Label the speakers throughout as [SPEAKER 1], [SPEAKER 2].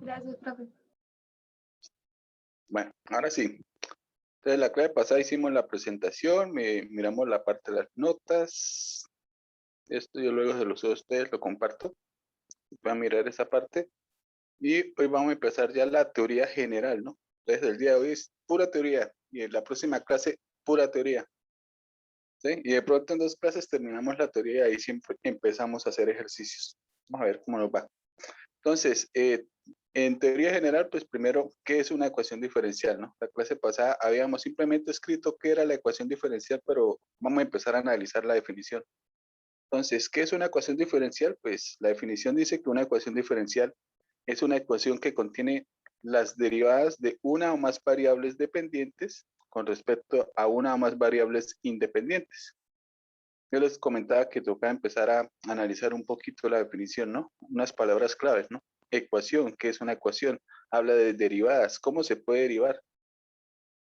[SPEAKER 1] Gracias, profe.
[SPEAKER 2] Bueno, ahora sí. Entonces, la clase pasada hicimos la presentación, miramos la parte de las notas. Esto yo luego se lo subo a ustedes, lo comparto. Van a mirar esa parte. Y hoy vamos a empezar ya la teoría general, ¿no? Entonces, el día de hoy es pura teoría y en la próxima clase, pura teoría. ¿Sí? Y de pronto en 2 clases terminamos la teoría y ahí siempre empezamos a hacer ejercicios. Vamos a ver cómo nos va. Entonces, en teoría general, pues primero, ¿qué es una ecuación diferencial, no? La clase pasada habíamos simplemente escrito qué era la ecuación diferencial, pero vamos a empezar a analizar la definición. Entonces, ¿qué es una ecuación diferencial? Pues la definición dice que una ecuación diferencial es una ecuación que contiene las derivadas de una o más variables dependientes con respecto a una o más variables independientes. Yo les comentaba que toca empezar a analizar un poquito la definición, ¿no? Unas palabras claves, ¿no? Ecuación, ¿qué es una ecuación? Habla de derivadas, ¿cómo se puede derivar?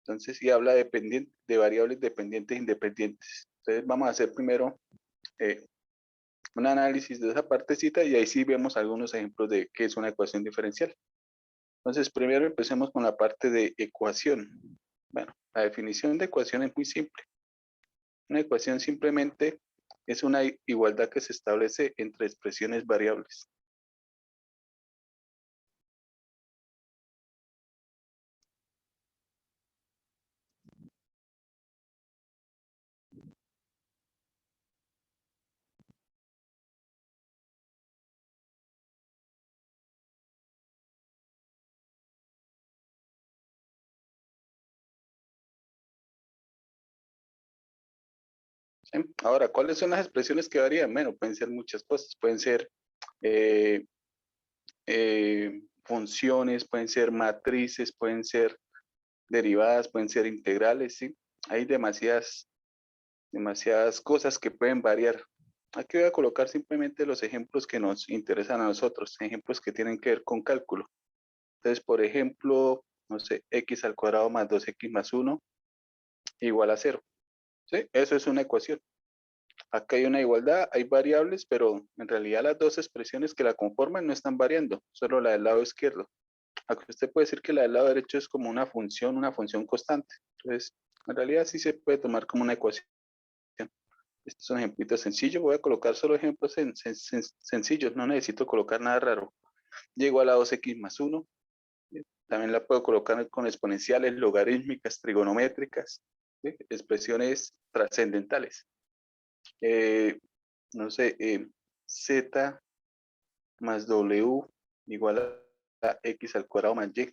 [SPEAKER 2] Entonces, y habla de variables dependientes e independientes. Entonces, vamos a hacer primero un análisis de esa partecita y ahí sí vemos algunos ejemplos de qué es una ecuación diferencial. Entonces, primero empecemos con la parte de ecuación. Bueno, la definición de ecuación es muy simple. Una ecuación simplemente es una igualdad que se establece entre expresiones variables. ¿Sí? Ahora, ¿cuáles son las expresiones que varían? Bueno, pueden ser muchas cosas. Pueden ser eh, funciones, pueden ser matrices, pueden ser derivadas, pueden ser integrales, ¿sí? Hay demasiadas cosas que pueden variar. Aquí voy a colocar simplemente los ejemplos que nos interesan a nosotros, ejemplos que tienen que ver con cálculo. Entonces, por ejemplo, no sé, x al cuadrado más 2x más 1 igual a 0. ¿Sí? Eso es una ecuación. Acá hay una igualdad, hay variables, pero en realidad las dos expresiones que la conforman no están variando, solo la del lado izquierdo. Aquí usted puede decir que la del lado derecho es como una función constante. Entonces, en realidad sí se puede tomar como una ecuación. Este es un ejemplito sencillo. Voy a colocar solo ejemplos sencillos. No necesito colocar nada raro. Y igual a 2x más 1. También la puedo colocar con exponenciales, logarítmicas, trigonométricas, ¿sí? Expresiones trascendentales. No sé, z más w igual a x al cuadrado más y.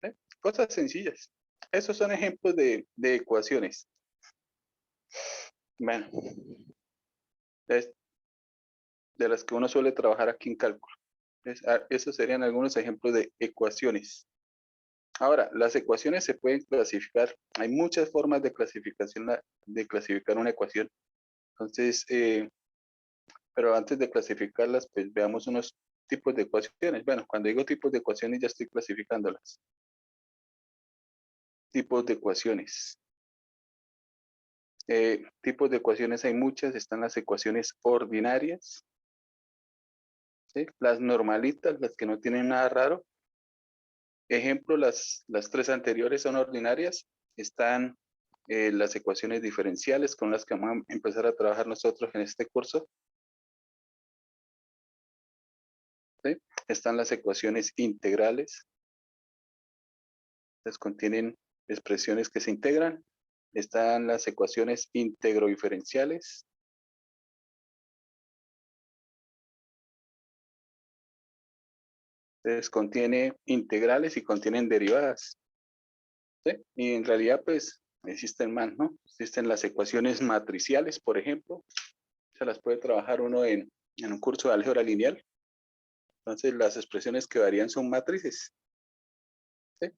[SPEAKER 2] ¿Sí? Cosas sencillas. Esos son ejemplos de ecuaciones. Bueno, de las que uno suele trabajar aquí en cálculo. Esos serían algunos ejemplos de ecuaciones. Ahora, las ecuaciones se pueden clasificar. Hay muchas formas de clasificación, de clasificar una ecuación. Entonces, pero antes de clasificarlas, pues veamos unos tipos de ecuaciones. Bueno, cuando digo tipos de ecuaciones ya estoy clasificándolas. Tipos de ecuaciones. Tipos de ecuaciones hay muchas. Están las ecuaciones ordinarias, ¿sí? Las normalitas, las que no tienen nada raro. Ejemplo, las 3 anteriores son ordinarias. Están las ecuaciones diferenciales con las que vamos a empezar a trabajar nosotros en este curso. ¿Sí? Están las ecuaciones integrales. Las contienen expresiones que se integran. Están las ecuaciones integro-diferenciales. Entonces contiene integrales y contienen derivadas. ¿Sí? Y en realidad pues existen más, ¿no? Existen las ecuaciones matriciales, por ejemplo. Se las puede trabajar uno en un curso de álgebra lineal. Entonces las expresiones que varían son matrices. ¿Sí?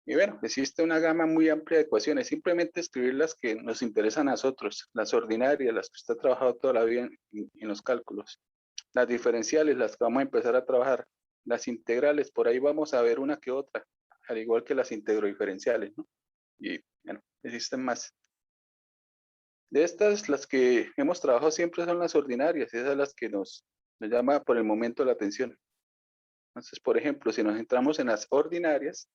[SPEAKER 2] Y bueno, existe una gama muy amplia de ecuaciones. Simplemente escribir las que nos interesan a nosotros. Las ordinarias, las que usted ha trabajado toda la vida en los cálculos. Las diferenciales, las que vamos a empezar a trabajar. Las integrales, por ahí vamos a ver una que otra. Al igual que las integro-diferenciales, ¿no? Y bueno, existen más. De estas, las que hemos trabajado siempre son las ordinarias. Esas son las que nos llama por el momento la atención. Entonces, por ejemplo, si nos centramos en las ordinarias,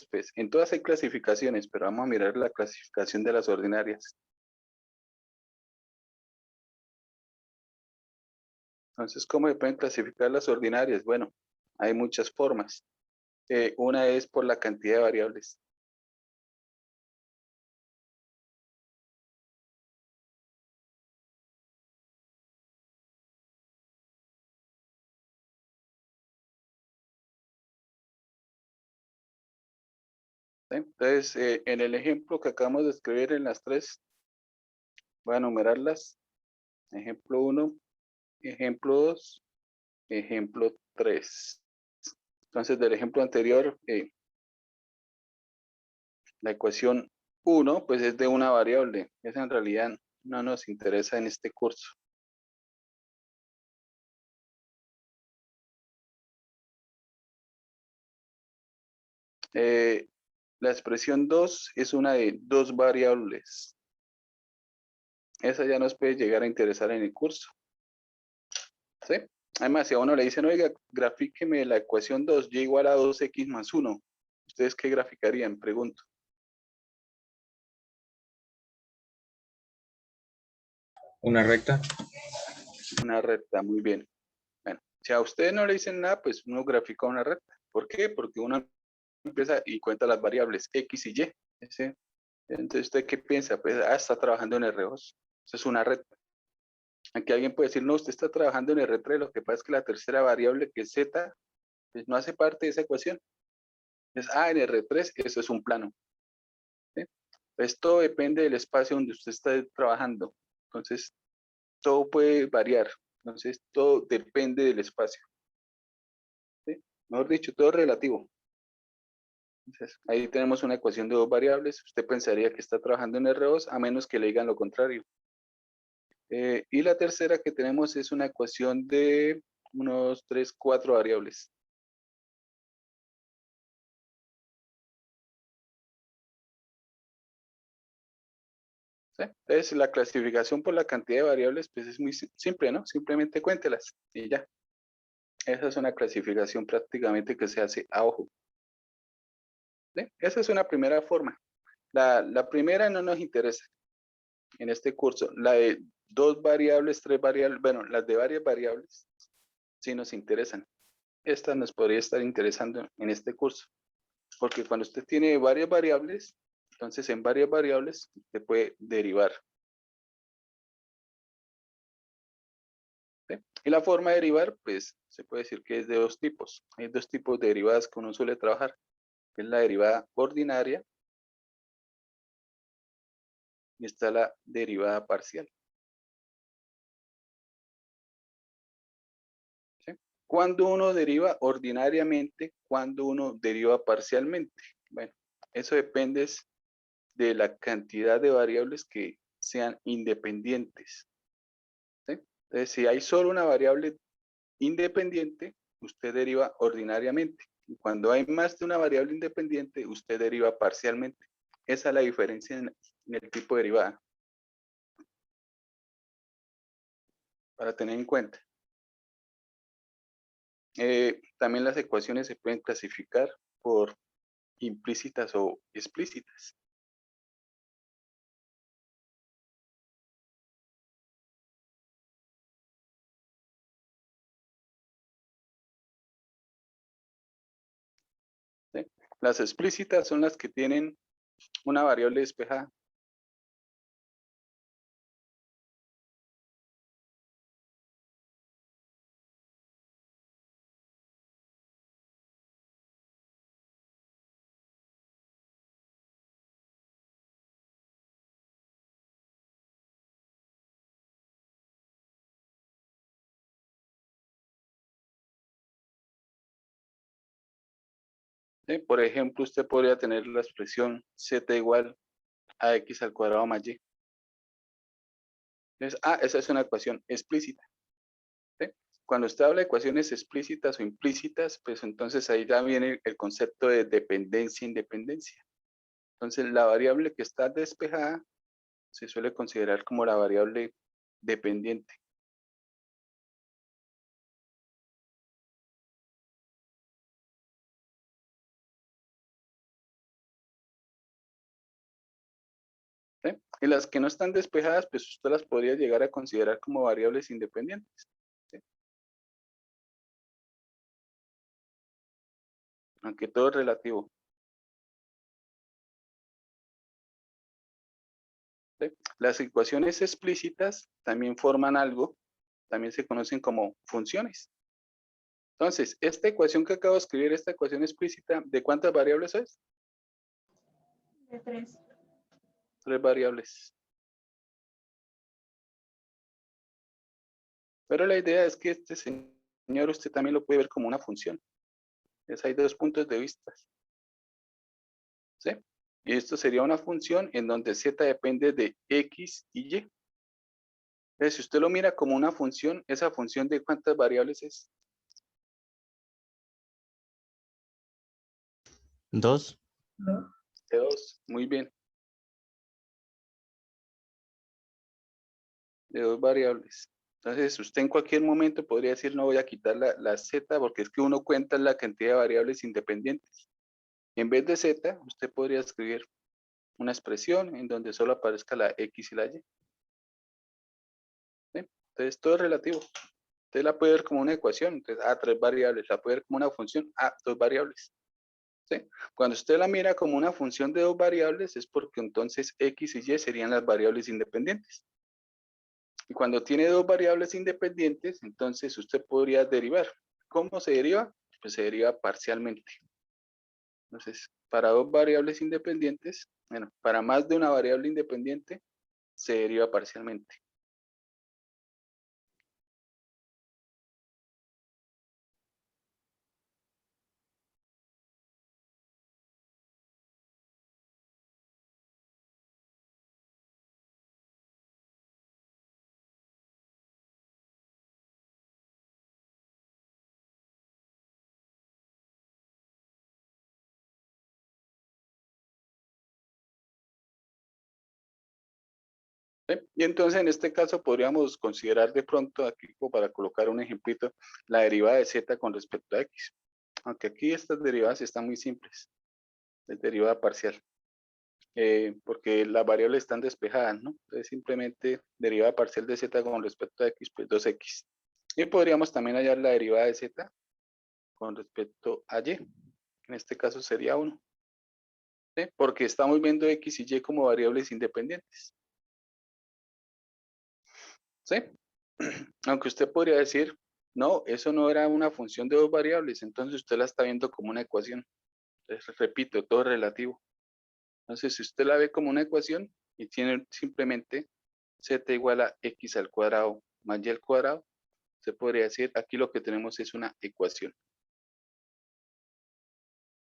[SPEAKER 2] pues en todas hay clasificaciones, pero vamos a mirar la clasificación de las ordinarias. Entonces, ¿cómo se pueden clasificar las ordinarias? Bueno, hay muchas formas. Una es por la cantidad de variables. ¿Sí? Entonces, en el ejemplo que acabamos de escribir en las tres, voy a numerarlas. Ejemplo 1, ejemplo 2, ejemplo 3. Entonces, del ejemplo anterior, la ecuación 1, pues es de una variable. Esa en realidad no nos interesa en este curso. La expresión 2 es una de dos variables. Esa ya nos puede llegar a interesar en el curso. ¿Sí? Además, si a uno le dicen, oiga, grafíqueme la ecuación 2, y igual a 2x más 1. ¿Ustedes qué graficarían? Pregunto.
[SPEAKER 1] Una recta.
[SPEAKER 2] Una recta, muy bien. Bueno, si a ustedes no le dicen nada, pues uno grafica una recta. ¿Por qué? Porque uno empieza y cuenta las variables x y y. ¿Sí? Entonces, ¿usted qué piensa? Pues, está trabajando en R2. Eso es una recta. Aquí alguien puede decir, no, usted está trabajando en R3, lo que pasa es que la tercera variable, que es z, pues no hace parte de esa ecuación. Entonces, en R3, eso es un plano. ¿Sí? Pues todo depende del espacio donde usted está trabajando. Entonces, todo puede variar. Entonces, todo depende del espacio. ¿Sí? Mejor dicho, todo es relativo. Entonces, ahí tenemos una ecuación de dos variables. Usted pensaría que está trabajando en R2, a menos que le digan lo contrario. Y la tercera que tenemos es una ecuación de unos 3, 4 variables. ¿Sí? Entonces, la clasificación por la cantidad de variables, pues es muy simple, ¿no? Simplemente cuéntelas y ya. Esa es una clasificación prácticamente que se hace a ojo. ¿Sí? Esa es una primera forma. La primera no nos interesa en este curso. La de dos variables, tres variables, bueno, las de varias variables sí nos interesan. Esta nos podría estar interesando en este curso, porque cuando usted tiene varias variables, entonces en varias variables usted puede derivar. ¿Sí? Y la forma de derivar, pues se puede decir que es de dos tipos. Hay dos tipos de derivadas que uno suele trabajar, que es la derivada ordinaria y está la derivada parcial. ¿Sí? Cuando uno deriva ordinariamente, cuando uno deriva parcialmente. Bueno, eso depende de la cantidad de variables que sean independientes. ¿Sí? Entonces, si hay solo una variable independiente, usted deriva ordinariamente. Y cuando hay más de una variable independiente, usted deriva parcialmente. Esa es la diferencia en el tipo de derivada, para tener en cuenta. También las ecuaciones se pueden clasificar por implícitas o explícitas. ¿Sí? Las explícitas son las que tienen una variable despejada. ¿Sí? Por ejemplo, usted podría tener la expresión z igual a x al cuadrado más y. Entonces, esa es una ecuación explícita. ¿Sí? Cuando usted habla de ecuaciones explícitas o implícitas, pues entonces ahí ya viene el concepto de dependencia e independencia. Entonces, la variable que está despejada se suele considerar como la variable dependiente. ¿sí? Y las que no están despejadas, pues usted las podría llegar a considerar como variables independientes, ¿sí? Aunque todo es relativo, ¿sí? Las ecuaciones explícitas también forman algo, también se conocen como funciones. Entonces, esta ecuación que acabo de escribir, esta ecuación explícita, ¿de cuántas variables es?
[SPEAKER 3] De 3.
[SPEAKER 2] 3 variables. Pero la idea es que este señor usted también lo puede ver como una función. Hay dos puntos de vista, ¿sí? Y esto sería una función en donde z depende de x y y. Entonces, si usted lo mira como una función, ¿esa función de cuántas variables es?
[SPEAKER 1] 2.
[SPEAKER 2] De 2. Muy bien. De 2 variables. Entonces, usted en cualquier momento podría decir, no voy a quitar la z porque es que uno cuenta la cantidad de variables independientes. En vez de z, usted podría escribir una expresión en donde solo aparezca la x y la y. ¿Sí? Entonces, todo es relativo. Usted la puede ver como una ecuación, entonces, 3 variables. La puede ver como una función, 2 variables. ¿Sí? Cuando usted la mira como una función de 2 variables, es porque entonces x y y serían las variables independientes. Y cuando tiene 2 variables independientes, entonces usted podría derivar. ¿Cómo se deriva? Pues se deriva parcialmente. Entonces, para 2 variables independientes, bueno, para más de una variable independiente, se deriva parcialmente. ¿Sí? Y entonces en este caso podríamos considerar de pronto aquí como para colocar un ejemplito la derivada de z con respecto a x. Aunque aquí estas derivadas están muy simples. Es derivada parcial. Porque las variables están despejadas, ¿no? Entonces simplemente derivada parcial de z con respecto a x, pues 2x. Y podríamos también hallar la derivada de z con respecto a y. En este caso sería 1. ¿Sí? Porque estamos viendo x y y como variables independientes. ¿Sí? Aunque usted podría decir, no, eso no era una función de 2 variables, entonces usted la está viendo como una ecuación. Entonces, repito, todo es relativo. Entonces, si usted la ve como una ecuación y tiene simplemente z igual a x al cuadrado más y al cuadrado, se podría decir, aquí lo que tenemos es una ecuación.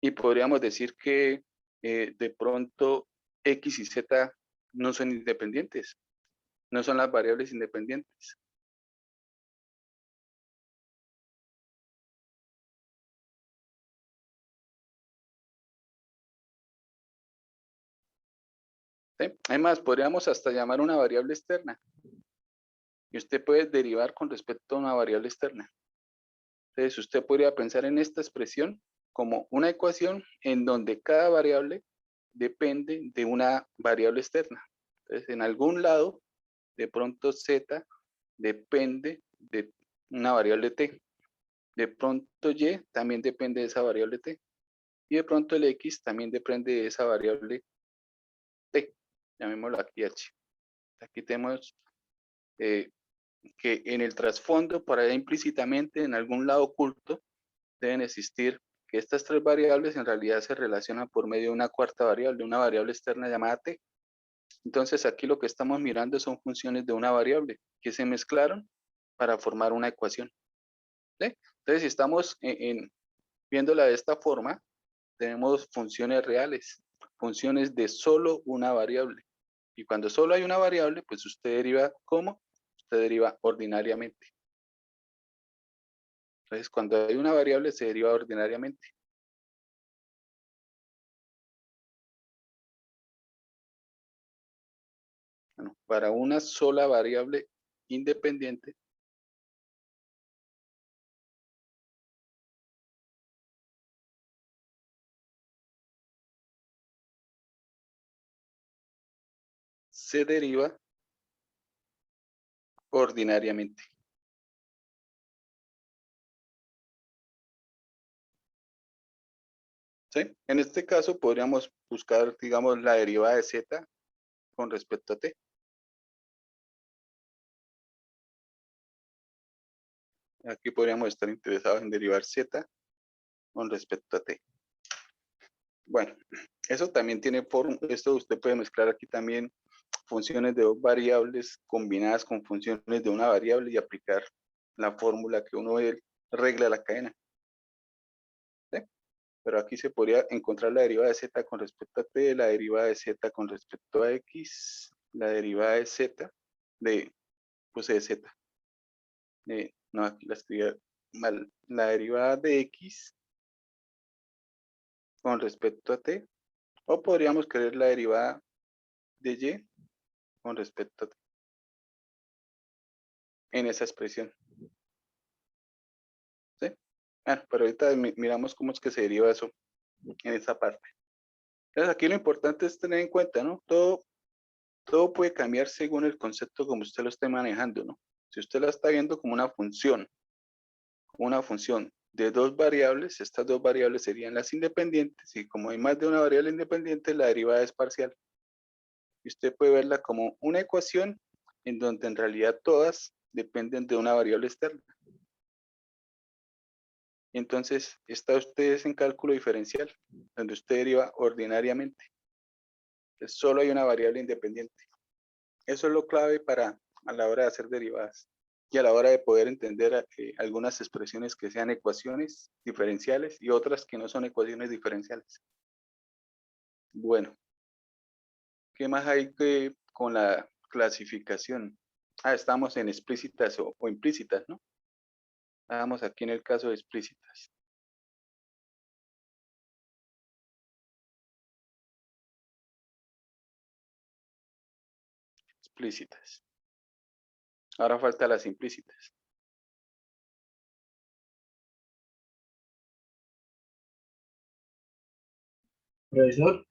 [SPEAKER 2] Y podríamos decir que de pronto x y z no son independientes, no son las variables independientes. ¿Sí? Además, podríamos hasta llamar una variable externa. Y usted puede derivar con respecto a una variable externa. Entonces, usted podría pensar en esta expresión como una ecuación en donde cada variable depende de una variable externa. Entonces, en algún lado, de pronto z depende de una variable t. De pronto y también depende de esa variable t. Y de pronto el x también depende de esa variable t. Llamémoslo aquí h. Aquí tenemos que en el trasfondo, por allá implícitamente, en algún lado oculto, deben existir que estas 3 variables en realidad se relacionan por medio de una cuarta variable, una variable externa llamada t. Entonces aquí lo que estamos mirando son funciones de una variable que se mezclaron para formar una ecuación. ¿Sí? Entonces si estamos viéndola de esta forma, tenemos funciones reales, funciones de solo una variable. Y cuando solo hay una variable, pues usted deriva ¿cómo? Usted deriva ordinariamente. Entonces, cuando hay una variable, se deriva ordinariamente. Bueno, para una sola variable independiente, se deriva ordinariamente. ¿Sí? En este caso podríamos buscar, digamos, la derivada de z con respecto a t. Aquí podríamos estar interesados en derivar z con respecto a t. Bueno, eso también tiene forma, esto usted puede mezclar aquí también funciones de dos variables combinadas con funciones de una variable y aplicar la fórmula que uno ve, regla la cadena. ¿Sí? Pero aquí se podría encontrar la derivada de z con respecto a t, la derivada de z con respecto a x, la derivada de z de, puse de z. No, aquí la escribí mal. La derivada de x con respecto a t, o podríamos querer la derivada de y con respecto a t en esa expresión. ¿Sí? Bueno, pero ahorita miramos cómo es que se deriva eso en esa parte. Entonces aquí lo importante es tener en cuenta, ¿no? Todo puede cambiar según el concepto como usted lo esté manejando, ¿no? Si usted la está viendo como una función de dos variables, estas dos variables serían las independientes, y como hay más de una variable independiente, la derivada es parcial. Y usted puede verla como una ecuación en donde en realidad todas dependen de una variable externa. Entonces, está usted en cálculo diferencial, donde usted deriva ordinariamente. Entonces, solo hay una variable independiente. Eso es lo clave para a la hora de hacer derivadas y a la hora de poder entender algunas expresiones que sean ecuaciones diferenciales y otras que no son ecuaciones diferenciales. Bueno, ¿qué más hay con la clasificación? Estamos en explícitas o implícitas, ¿no? Vamos aquí en el caso de explícitas. Explícitas. Ahora falta las implícitas.
[SPEAKER 4] Profesor,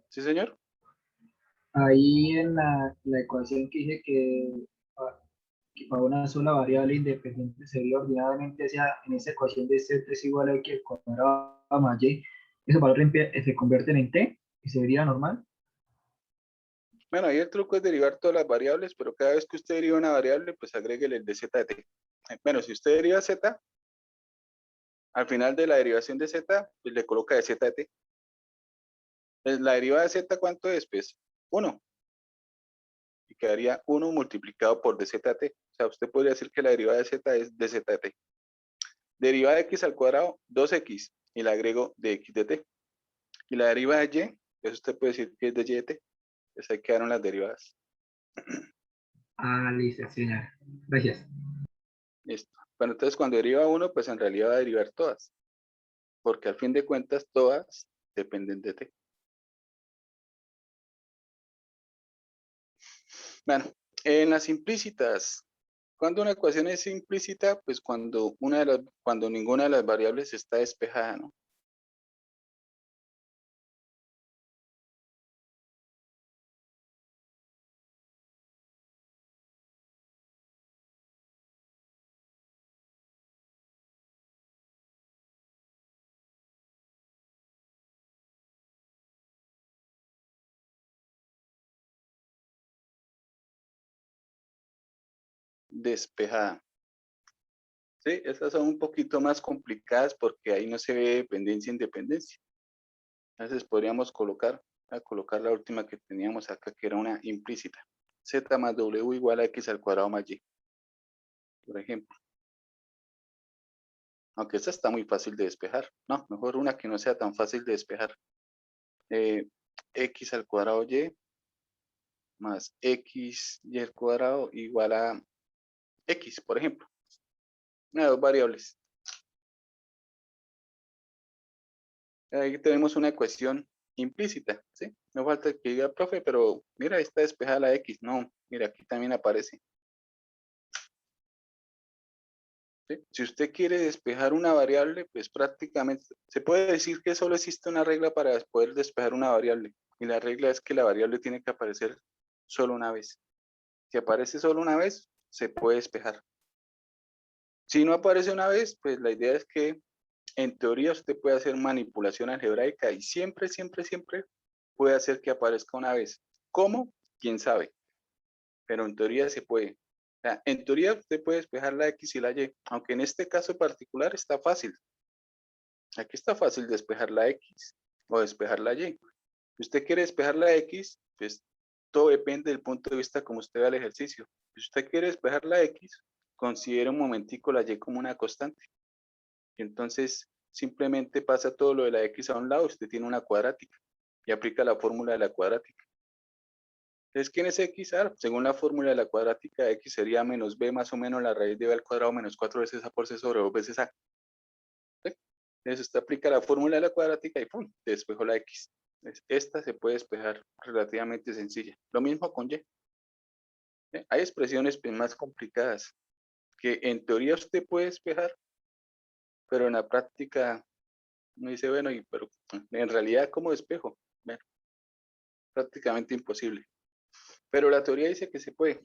[SPEAKER 2] ¿Sí, señor?
[SPEAKER 4] ahí en la ecuación que dice que para una sola variable independiente sería ordinariamente, en esa ecuación de z es igual a x al cuadrado más y, esos valores se convierten en t y sería normal.
[SPEAKER 2] Bueno, ahí el truco es derivar todas las variables, pero cada vez que usted deriva una variable, pues agréguele el de z de t. Bueno, si usted deriva z, al final de la derivación de z, pues le coloca de z de t. Pues la derivada de z, ¿cuánto es? Pues 1. Y quedaría 1 multiplicado por dz de t. O sea, usted podría decir que la derivada de z es dz de t. Derivada de x al cuadrado, 2x. Y le agrego de x de t. Y la derivada de y, eso usted puede decir que es de y de t. Pues ahí quedaron las derivadas.
[SPEAKER 4] Listo, señor. Gracias.
[SPEAKER 2] Listo. Bueno, entonces cuando deriva uno, pues en realidad va a derivar todas. Porque al fin de cuentas, todas dependen de t. Bueno, en las implícitas, cuando una ecuación es implícita, pues cuando ninguna de las variables está despejada, ¿no? Despejada. Sí, esas son un poquito más complicadas porque ahí no se ve dependencia e independencia. Entonces podríamos colocar la última que teníamos acá, que era una implícita. Z más W igual a X al cuadrado más Y. Por ejemplo. Aunque esta está muy fácil de despejar. No, mejor una que no sea tan fácil de despejar. X al cuadrado Y más X y al cuadrado igual a X, por ejemplo. Una de dos variables. Ahí tenemos una ecuación implícita, ¿sí? No falta que diga, profe, pero mira, está despejada la X. No, mira, aquí también aparece. ¿Sí? Si usted quiere despejar una variable, pues prácticamente se puede decir que solo existe una regla para poder despejar una variable. Y la regla es que la variable tiene que aparecer solo una vez. Si aparece solo una vez, se puede despejar. Si no aparece una vez, pues la idea es que en teoría usted puede hacer manipulación algebraica y siempre, siempre, siempre puede hacer que aparezca una vez. ¿Cómo? ¿Quién sabe? Pero en teoría se puede. O sea, en teoría usted puede despejar la X y la Y, aunque en este caso particular está fácil. Aquí está fácil despejar la X o despejar la Y. Si usted quiere despejar la X, pues todo depende del punto de vista como usted vea el ejercicio. Si usted quiere despejar la X, considere un momentico la Y como una constante. Y entonces simplemente pasa todo lo de la X a un lado, usted tiene una cuadrática y aplica la fórmula de la cuadrática. Entonces, ¿quién es X? Según la fórmula de la cuadrática, X sería menos B más o menos la raíz de B al cuadrado menos 4 veces A por C sobre 2 veces A. ¿Sí? Entonces usted aplica la fórmula de la cuadrática y ¡pum! Despejó la X. Entonces, esta se puede despejar relativamente sencilla. Lo mismo con Y. ¿Sí? Hay expresiones pues, más complicadas que en teoría usted puede despejar, pero en la práctica uno dice, bueno, pero en realidad, ¿cómo despejo? Bueno, prácticamente imposible. Pero la teoría dice que se puede.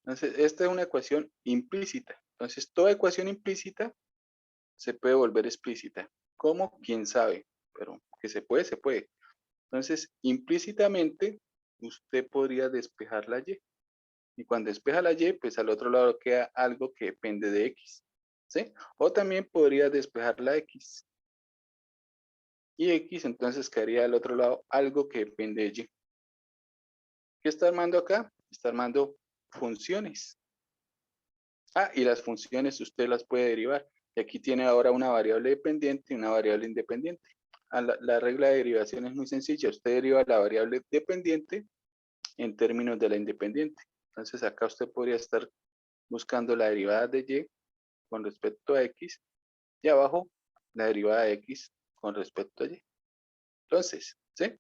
[SPEAKER 2] Entonces, esta es una ecuación implícita. Entonces, toda ecuación implícita se puede volver explícita. ¿Cómo? ¿Quién sabe? Pero que se puede, se puede. Entonces, implícitamente, usted podría despejar la Y. Y cuando despeja la Y, pues al otro lado queda algo que depende de X. ¿Sí? O también podría despejar la X. Y X, entonces quedaría al otro lado algo que depende de Y. ¿Qué está armando acá? Está armando funciones. Y las funciones usted las puede derivar. Y aquí tiene ahora una variable dependiente y una variable independiente. La regla de derivación es muy sencilla. Usted deriva la variable dependiente en términos de la independiente. Entonces acá usted podría estar buscando la derivada de Y con respecto a X y abajo la derivada de X con respecto a Y. Entonces, ¿sí?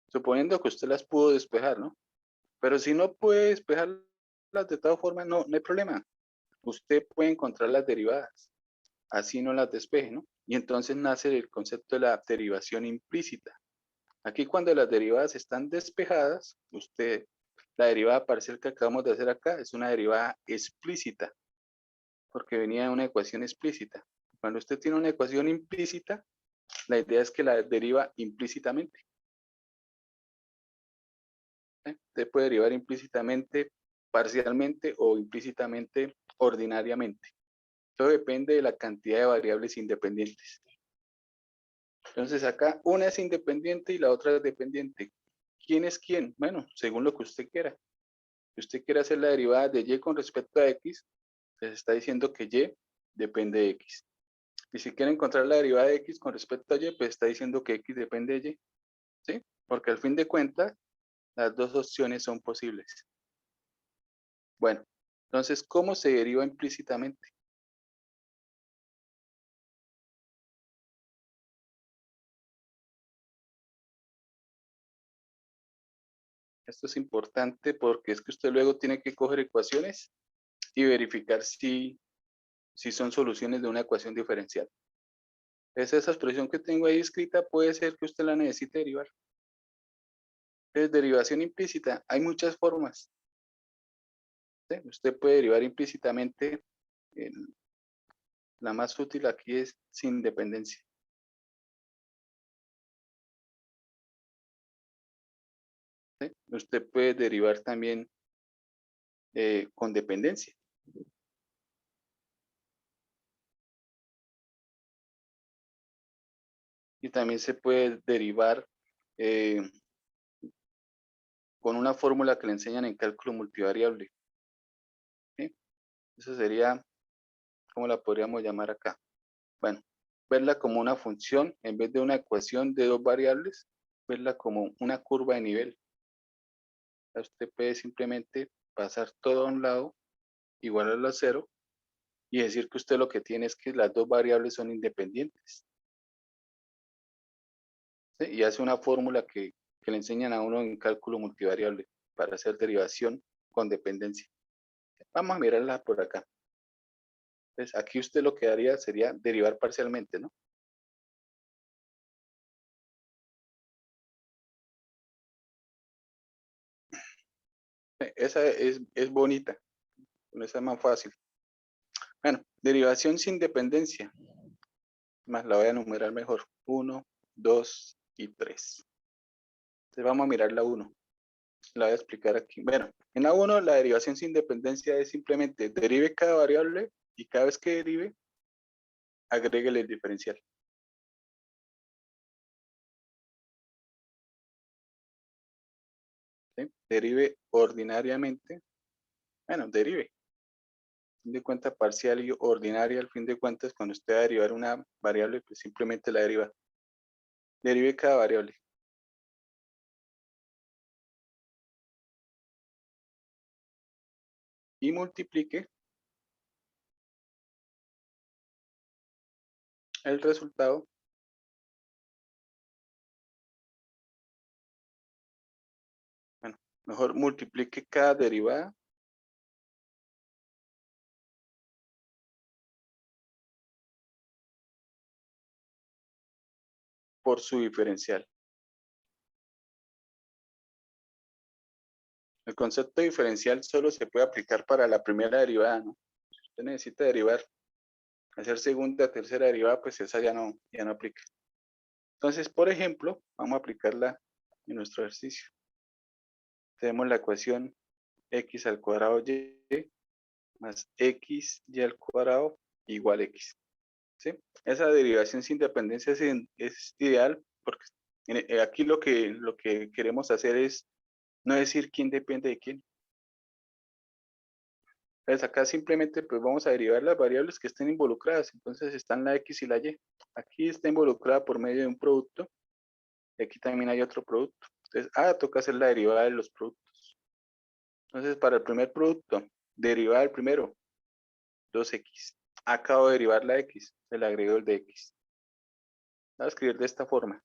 [SPEAKER 2] Suponiendo que usted las pudo despejar, ¿no? Pero si no puede despejarlas de todas formas, no hay problema. Usted puede encontrar las derivadas. Así no las despeje, ¿no? Y entonces nace el concepto de la derivación implícita. Aquí cuando las derivadas están despejadas, la derivada parcial que acabamos de hacer acá es una derivada explícita, porque venía de una ecuación explícita. Cuando usted tiene una ecuación implícita, la idea es que la deriva implícitamente. Usted puede derivar implícitamente, parcialmente o implícitamente ordinariamente. Todo depende de la cantidad de variables independientes. Entonces acá una es independiente y la otra es dependiente. ¿Quién es quién? Bueno, según lo que usted quiera. Si usted quiere hacer la derivada de Y con respecto a X, les está diciendo que Y depende de X. Y si quiere encontrar la derivada de X con respecto a Y, pues está diciendo que X depende de Y. ¿Sí? Porque al fin de cuentas, las dos opciones son posibles. Bueno, entonces, ¿cómo se deriva implícitamente? Esto es importante porque es que usted luego tiene que coger ecuaciones y verificar si son soluciones de una ecuación diferencial. Esa expresión que tengo ahí escrita puede ser que usted la necesite derivar. Es derivación implícita. Hay muchas formas. ¿Sí? Usted puede derivar implícitamente. La más útil aquí es sin dependencia. ¿Sí? Usted puede derivar también con dependencia. Y también se puede derivar con una fórmula que le enseñan en cálculo multivariable. ¿Sí? Eso sería, ¿cómo la podríamos llamar acá? Bueno, verla como una función en vez de una ecuación de dos variables, verla como una curva de nivel. Usted puede simplemente pasar todo a un lado, igualarlo a cero, y decir que usted lo que tiene es que las dos variables son independientes. ¿Sí? Y hace una fórmula que le enseñan a uno en cálculo multivariable para hacer derivación con dependencia. Vamos a mirarla por acá. Entonces, aquí usted lo que haría sería derivar parcialmente, ¿no? Esa es bonita. Esa es más fácil. Bueno, derivación sin dependencia. Más la voy a enumerar mejor. 1, 2 y 3. Entonces vamos a mirar la 1. La voy a explicar aquí. Bueno, en la 1 la derivación sin dependencia es simplemente derive cada variable y cada vez que derive, agréguele el diferencial. ¿Sí? Derive ordinariamente. Bueno, derive. Fin de cuentas parcial y ordinaria, al fin de cuentas, cuando usted va a derivar una variable, pues simplemente la deriva. Derive cada variable. Y multiplique el resultado bueno, mejor multiplique cada derivada por su diferencial. El concepto diferencial solo se puede aplicar para la primera derivada, ¿no? Si usted necesita derivar, hacer segunda, tercera derivada, pues esa ya no aplica. Entonces, por ejemplo, vamos a aplicarla en nuestro ejercicio. Tenemos la ecuación x al cuadrado y más x y al cuadrado igual x. ¿Sí? Esa derivación sin dependencia es ideal porque aquí lo que queremos hacer es no decir quién depende de quién. Entonces acá simplemente pues vamos a derivar las variables que estén involucradas. Entonces están la x y la y. Aquí está involucrada por medio de un producto. Y aquí también hay otro producto. Entonces, toca hacer la derivada de los productos. Entonces, para el primer producto, derivada del primero, 2x. Acabo de derivar la x, se le agrego el de x. Voy a escribir de esta forma.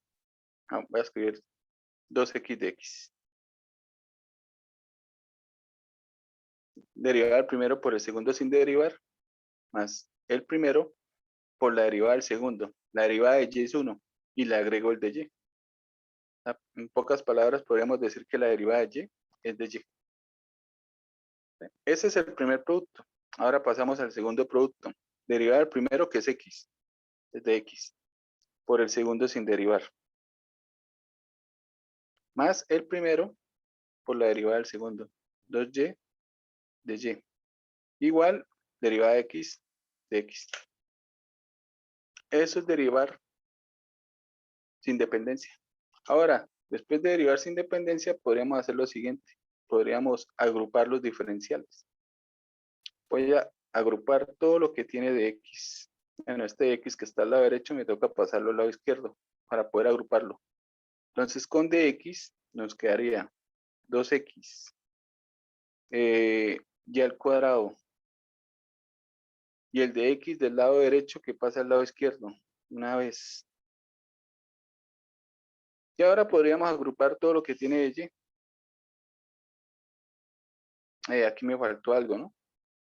[SPEAKER 2] Voy a escribir 2x de x. Derivar el primero por el segundo sin derivar, más el primero por la derivada del segundo. La derivada de y es 1 y le agrego el de y. En pocas palabras podríamos decir que la derivada de y es de y. Ese es el primer producto. Ahora pasamos al segundo producto. Derivar el primero que es x, es de x, por el segundo sin derivar. Más el primero por la derivada del segundo. 2y de y. Igual derivada de x de x. Eso es derivar sin dependencia. Ahora, después de derivar sin dependencia, podríamos hacer lo siguiente. Podríamos agrupar los diferenciales. Voy a agrupar todo lo que tiene de x. Bueno, este x que está al lado derecho me toca pasarlo al lado izquierdo para poder agruparlo. Entonces, con dx nos quedaría 2x y al cuadrado. Y el de x del lado derecho que pasa al lado izquierdo. Una vez. Y ahora podríamos agrupar todo lo que tiene de y. Aquí me faltó algo, ¿no?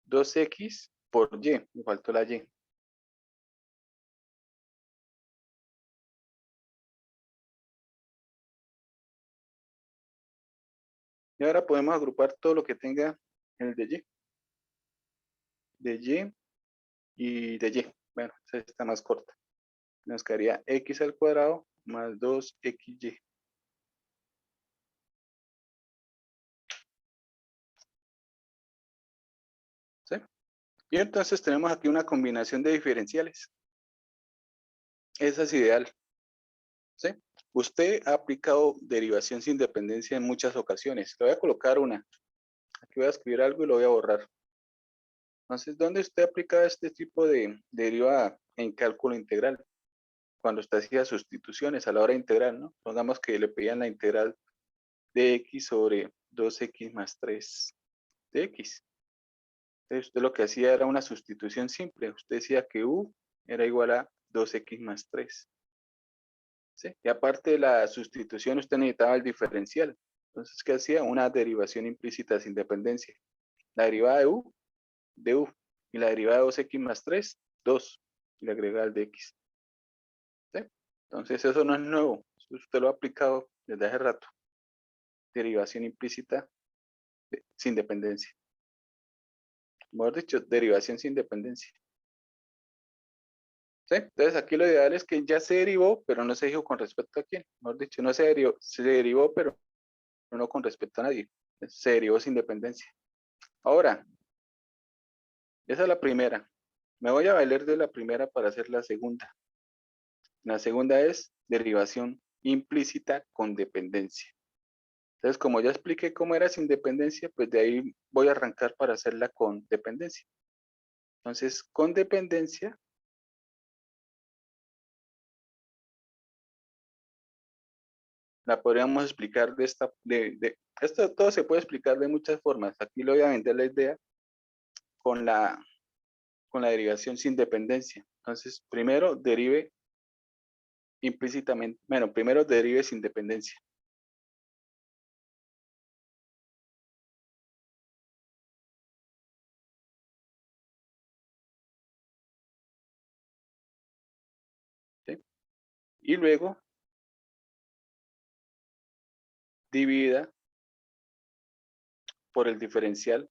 [SPEAKER 2] 2x por y, me faltó la y. Y ahora podemos agrupar todo lo que tenga el de y. De y de y. Bueno, esa está más corta. Nos quedaría x al cuadrado más 2xy. ¿Sí? Y entonces tenemos aquí una combinación de diferenciales. Esa es ideal. ¿Sí? Usted ha aplicado derivación sin dependencia en muchas ocasiones. Le voy a colocar una. Aquí voy a escribir algo y lo voy a borrar. Entonces, ¿dónde usted aplica este tipo de derivada en cálculo integral? Cuando usted hacía sustituciones a la hora de integrar, ¿no? Pongamos que le pedían la integral de x sobre 2x más 3 de x. Entonces, usted lo que hacía era una sustitución simple. Usted decía que u era igual a 2x más 3. ¿Sí? Y aparte de la sustitución, usted necesitaba el diferencial. Entonces, ¿qué hacía? Una derivación implícita sin dependencia. La derivada de u. Y la derivada de 2x más 3, 2. Y le agrega el de x. ¿Sí? Entonces, eso no es nuevo. Usted lo ha aplicado desde hace rato. Derivación implícita sin dependencia. Mejor dicho, derivación sin dependencia. ¿Sí? Entonces aquí lo ideal es que ya se derivó, pero no se dijo con respecto a quién. Mejor dicho, no se derivó, pero no con respecto a nadie. Se derivó sin dependencia. Ahora, esa es la primera. Me voy a valer de la primera para hacer la segunda. La segunda es derivación implícita con dependencia. Entonces, como ya expliqué cómo era sin dependencia, pues de ahí voy a arrancar para hacerla con dependencia. Entonces, con dependencia, la podríamos explicar esto todo se puede explicar de muchas formas. Aquí le voy a vender la idea con con la derivación sin dependencia. Entonces, primero derive implícitamente, bueno, primero derive sin dependencia. ¿Sí? Y luego divida por el diferencial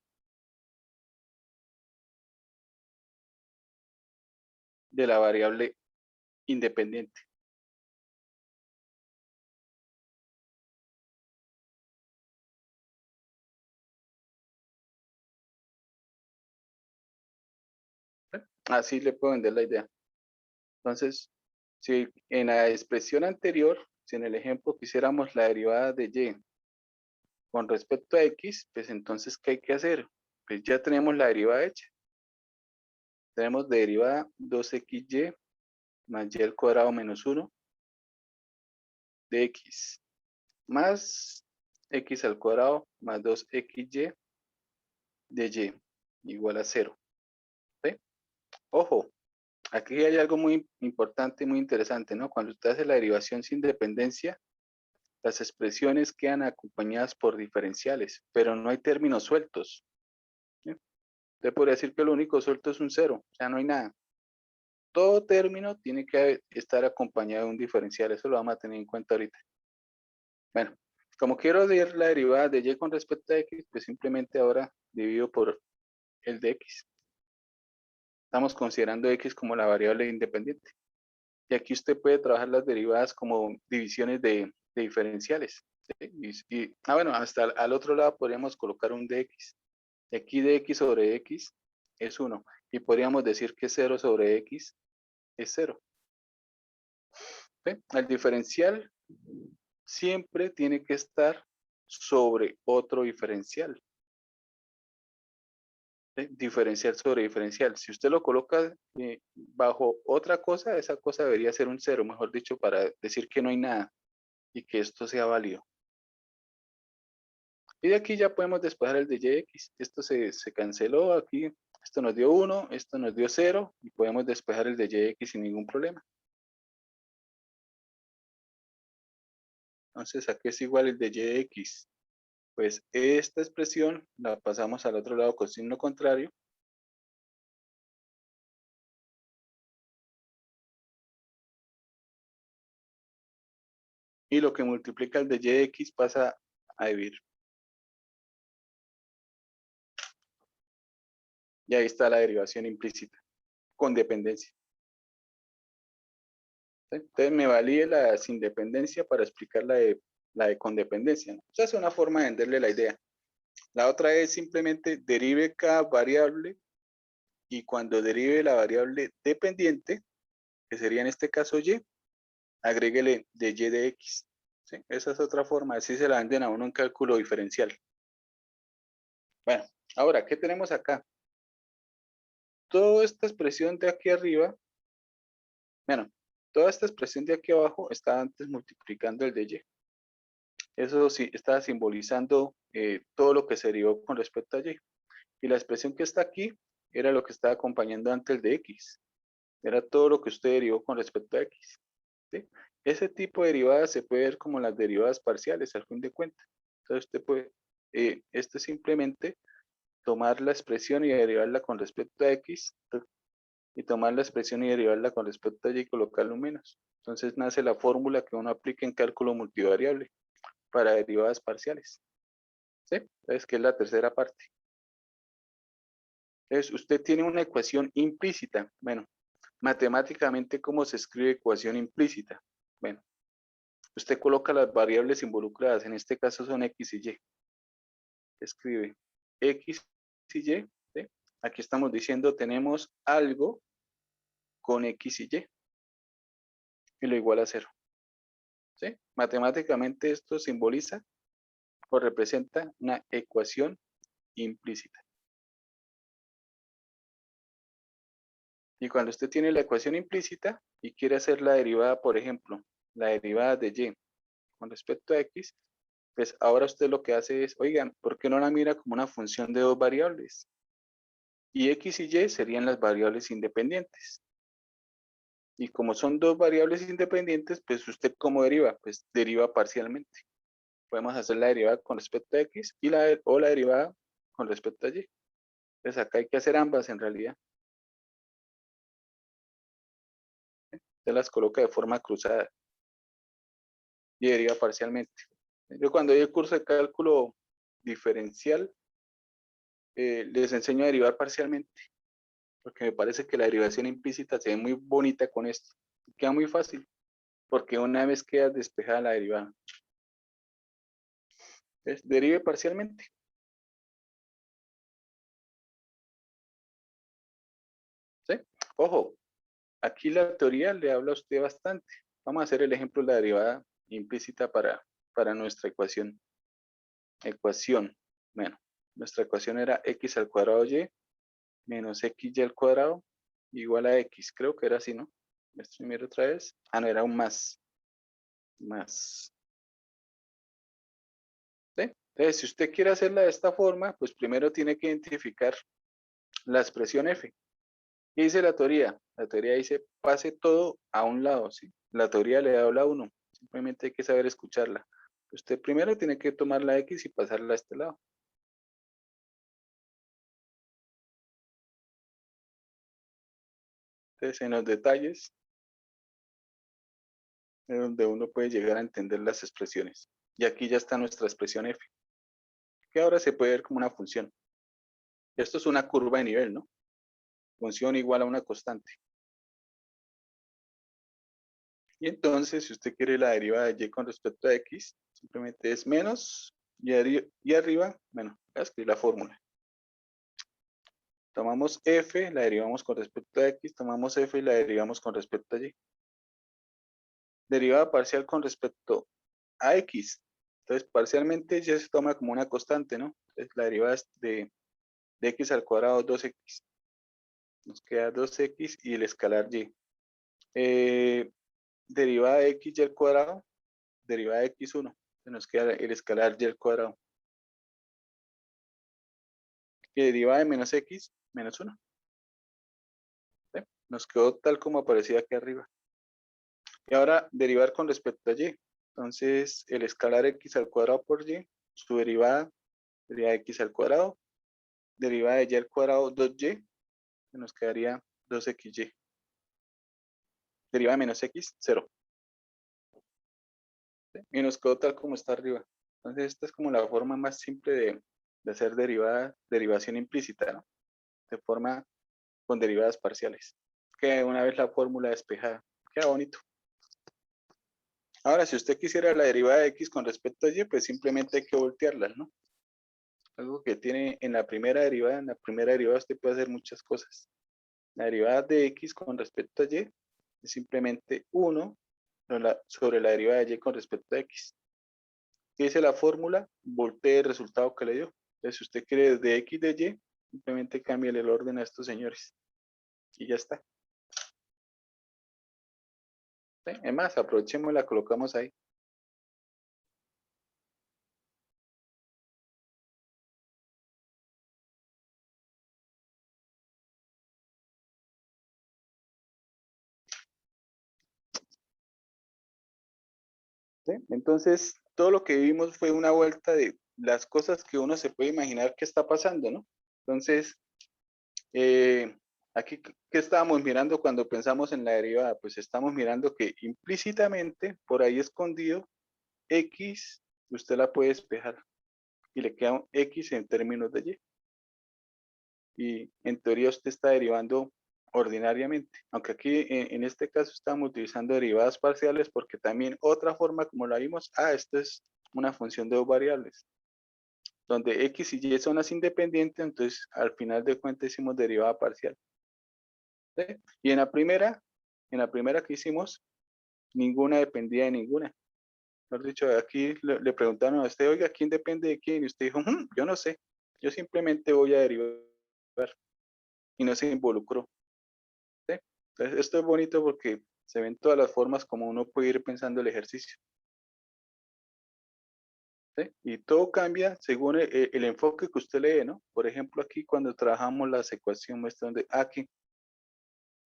[SPEAKER 2] de la variable independiente. ¿Sí? Así le puedo vender la idea. Entonces, si en la expresión anterior, si en el ejemplo quisiéramos la derivada de y con respecto a x, pues entonces, ¿qué hay que hacer? Pues ya tenemos la derivada hecha. Tenemos de derivada 2xy más y al cuadrado menos 1 de x más x al cuadrado más 2xy de y igual a 0. ¿Sí? Ojo, aquí hay algo muy importante y muy interesante, ¿no? Cuando usted hace la derivación sin dependencia, las expresiones quedan acompañadas por diferenciales, pero no hay términos sueltos. ¿Sí? Usted podría decir que lo único suelto es un 0, o sea, no hay nada. Todo término tiene que estar acompañado de un diferencial, eso lo vamos a tener en cuenta ahorita. Bueno, como quiero ver la derivada de y con respecto a x, pues simplemente ahora divido por el de x. Estamos considerando x como la variable independiente. Y aquí usted puede trabajar las derivadas como divisiones de diferenciales. ¿Sí? Bueno, hasta al otro lado podríamos colocar un dx. Y aquí dx sobre x es 1. Y podríamos decir que 0 sobre x es 0. ¿Sí? El diferencial siempre tiene que estar sobre otro diferencial. ¿Sí? Diferencial sobre diferencial. Si usted lo coloca bajo otra cosa, esa cosa debería ser un 0, mejor dicho, para decir que no hay nada y que esto sea válido. Y de aquí ya podemos despejar el de yx. Esto se canceló aquí. Esto nos dio 1, esto nos dio 0 y podemos despejar el de yx sin ningún problema. Entonces aquí es igual el de yx. Pues esta expresión la pasamos al otro lado con signo contrario. Y lo que multiplica el de yx pasa a dividir. Y ahí está la derivación implícita, con dependencia. ¿Sí? Entonces me valide la sin dependencia para explicar la de con dependencia, ¿no? O sea, es una forma de venderle la idea. La otra es simplemente derive cada variable y cuando derive la variable dependiente, que sería en este caso y, agréguele de y de x. ¿Sí? Esa es otra forma, así se la venden a uno en cálculo diferencial. Bueno, ahora, ¿qué tenemos acá? Toda esta expresión de aquí arriba, bueno, toda esta expresión de aquí abajo está antes multiplicando el de y. Eso sí, está simbolizando todo lo que se derivó con respecto a y. Y la expresión que está aquí era lo que estaba acompañando antes el de x. Era todo lo que usted derivó con respecto a x. ¿Sí? Ese tipo de derivadas se puede ver como las derivadas parciales, al fin de cuentas. Entonces usted puede, esto es simplemente tomar la expresión y derivarla con respecto a x, y tomar la expresión y derivarla con respecto a y y colocarlo menos. Entonces nace la fórmula que uno aplica en cálculo multivariable para derivadas parciales. ¿Sí? Entonces, ¿qué es la tercera parte? Entonces, usted tiene una ecuación implícita. Bueno, matemáticamente, ¿cómo se escribe ecuación implícita? Bueno, usted coloca las variables involucradas, en este caso son X y Y. Escribe X y Y, ¿sí? Aquí estamos diciendo tenemos algo con X y Y, y lo igual a 0. ¿Sí? Matemáticamente esto simboliza o representa una ecuación implícita. Y cuando usted tiene la ecuación implícita y quiere hacer la derivada, por ejemplo, la derivada de Y con respecto a X, pues ahora usted lo que hace es, oigan, ¿por qué no la mira como una función de dos variables? Y X y Y serían las variables independientes. Y como son dos variables independientes, pues usted ¿cómo deriva? Pues deriva parcialmente. Podemos hacer la derivada con respecto a X y la derivada con respecto a Y. Entonces acá hay que hacer ambas en realidad. Se las coloca de forma cruzada y deriva parcialmente. Yo cuando doy el curso de cálculo diferencial, les enseño a derivar parcialmente, porque me parece que la derivación implícita se ve muy bonita con esto. Queda muy fácil, porque una vez queda despejada la derivada. Entonces, derive parcialmente. ¿Sí? Ojo, aquí la teoría le habla a usted bastante. Vamos a hacer el ejemplo de la derivada implícita para nuestra ecuación. Bueno, nuestra ecuación era x al cuadrado y menos xy al cuadrado igual a x. Creo que era así, ¿no? Miro otra vez. Ah, no, era un más. Más. ¿Sí? Entonces, si usted quiere hacerla de esta forma, pues primero tiene que identificar la expresión f. ¿Qué dice la teoría? La teoría dice, pase todo a un lado, ¿sí? La teoría le habla a uno. Simplemente hay que saber escucharla. Usted primero tiene que tomar la x y pasarla a este lado. Entonces, en los detalles es donde uno puede llegar a entender las expresiones. Y aquí ya está nuestra expresión f, que ahora se puede ver como una función. Esto es una curva de nivel, ¿no? Función igual a una constante. Y entonces, si usted quiere la derivada de y con respecto a x, simplemente es menos y arriba, bueno, voy a escribir la fórmula. Tomamos f, la derivamos con respecto a x, tomamos f y la derivamos con respecto a y. Derivada parcial con respecto a x. Entonces, parcialmente ya se toma como una constante, ¿no? Entonces, la derivada es de x al cuadrado 2x. Nos queda 2x y el escalar y. Derivada de x y al cuadrado, derivada de x1. Nos queda el escalar y al cuadrado. Y derivada de menos x, menos 1. ¿Sí? Nos quedó tal como aparecía aquí arriba. Y ahora derivar con respecto a y. Entonces, el escalar x al cuadrado por y, su derivada sería x al cuadrado. Derivada de y al cuadrado 2y, nos quedaría 2xy. Derivada de menos x, 0. ¿Sí? Y nos quedó tal como está arriba. Entonces, esta es como la forma más simple de hacer derivación implícita, ¿no? De forma con derivadas parciales. Que una vez la fórmula despejada. Queda bonito. Ahora, si usted quisiera la derivada de x con respecto a y, pues simplemente hay que voltearlas, ¿no? Algo que tiene en la primera derivada usted puede hacer muchas cosas. La derivada de x con respecto a y es simplemente 1 sobre la derivada de y con respecto a x. ¿Qué dice la fórmula? Voltee el resultado que le dio. Entonces, si usted quiere de x de y, simplemente cambie el orden a estos señores. Y ya está. ¿Sí? Es más, aprovechemos y la colocamos ahí. ¿Sí? Entonces, todo lo que vimos fue una vuelta de las cosas que uno se puede imaginar que está pasando, ¿no? Entonces, aquí, ¿qué estábamos mirando cuando pensamos en la derivada? Pues estamos mirando que implícitamente, por ahí escondido, X, usted la puede despejar. y le queda un X en términos de Y. Y en teoría usted está derivando ordinariamente, aunque aquí en este caso estamos utilizando derivadas parciales porque también otra forma como la vimos, esto es una función de dos variables, donde X y Y son las independientes, entonces al final de cuentas hicimos derivada parcial. ¿Sí? Y en la primera que hicimos, ninguna dependía de ninguna. Mejor dicho, aquí le preguntaron a usted, oiga, ¿quién depende de quién? Y usted dijo, yo no sé, yo simplemente voy a derivar y no se involucró. ¿Sí? Entonces, esto es bonito porque se ven todas las formas como uno puede ir pensando el ejercicio. ¿Sí? Y todo cambia según el enfoque que usted lee, ¿no? Por ejemplo, aquí cuando trabajamos las ecuaciones, muestra donde aquí,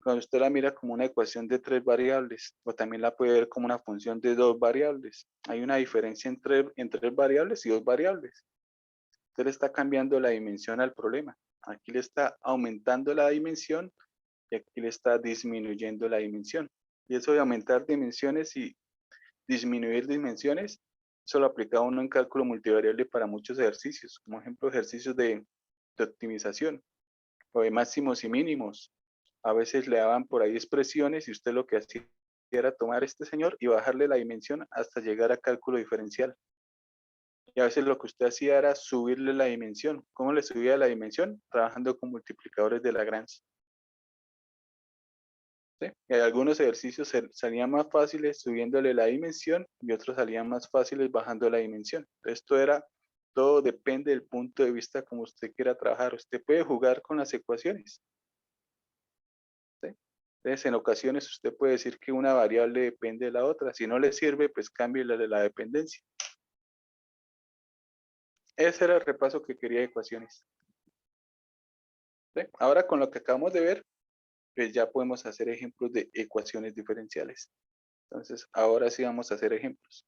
[SPEAKER 2] cuando usted la mira como una ecuación de 3 variables, o también la puede ver como una función de 2 variables. Hay una diferencia entre 3 variables y 2 variables. Usted le está cambiando la dimensión al problema. Aquí le está aumentando la dimensión y aquí le está disminuyendo la dimensión. Y eso de aumentar dimensiones y disminuir dimensiones, eso lo aplica uno en cálculo multivariable para muchos ejercicios, como ejemplo ejercicios de optimización o de máximos y mínimos. A veces le daban por ahí expresiones y usted lo que hacía era tomar este señor y bajarle la dimensión hasta llegar a cálculo diferencial. Y a veces lo que usted hacía era subirle la dimensión. ¿Cómo le subía la dimensión? Trabajando con multiplicadores de Lagrange. ¿Sí? Y hay algunos ejercicios salían más fáciles subiéndole la dimensión y otros salían más fáciles bajando la dimensión. Todo depende del punto de vista como usted quiera trabajar. Usted puede jugar con las ecuaciones. ¿Sí? Entonces, en ocasiones usted puede decir que una variable depende de la otra. Si no le sirve, pues cámbiele la dependencia. Ese era el repaso que quería de ecuaciones. ¿Sí? Ahora con lo que acabamos de ver, pues ya podemos hacer ejemplos de ecuaciones diferenciales. Entonces, ahora sí vamos a hacer ejemplos.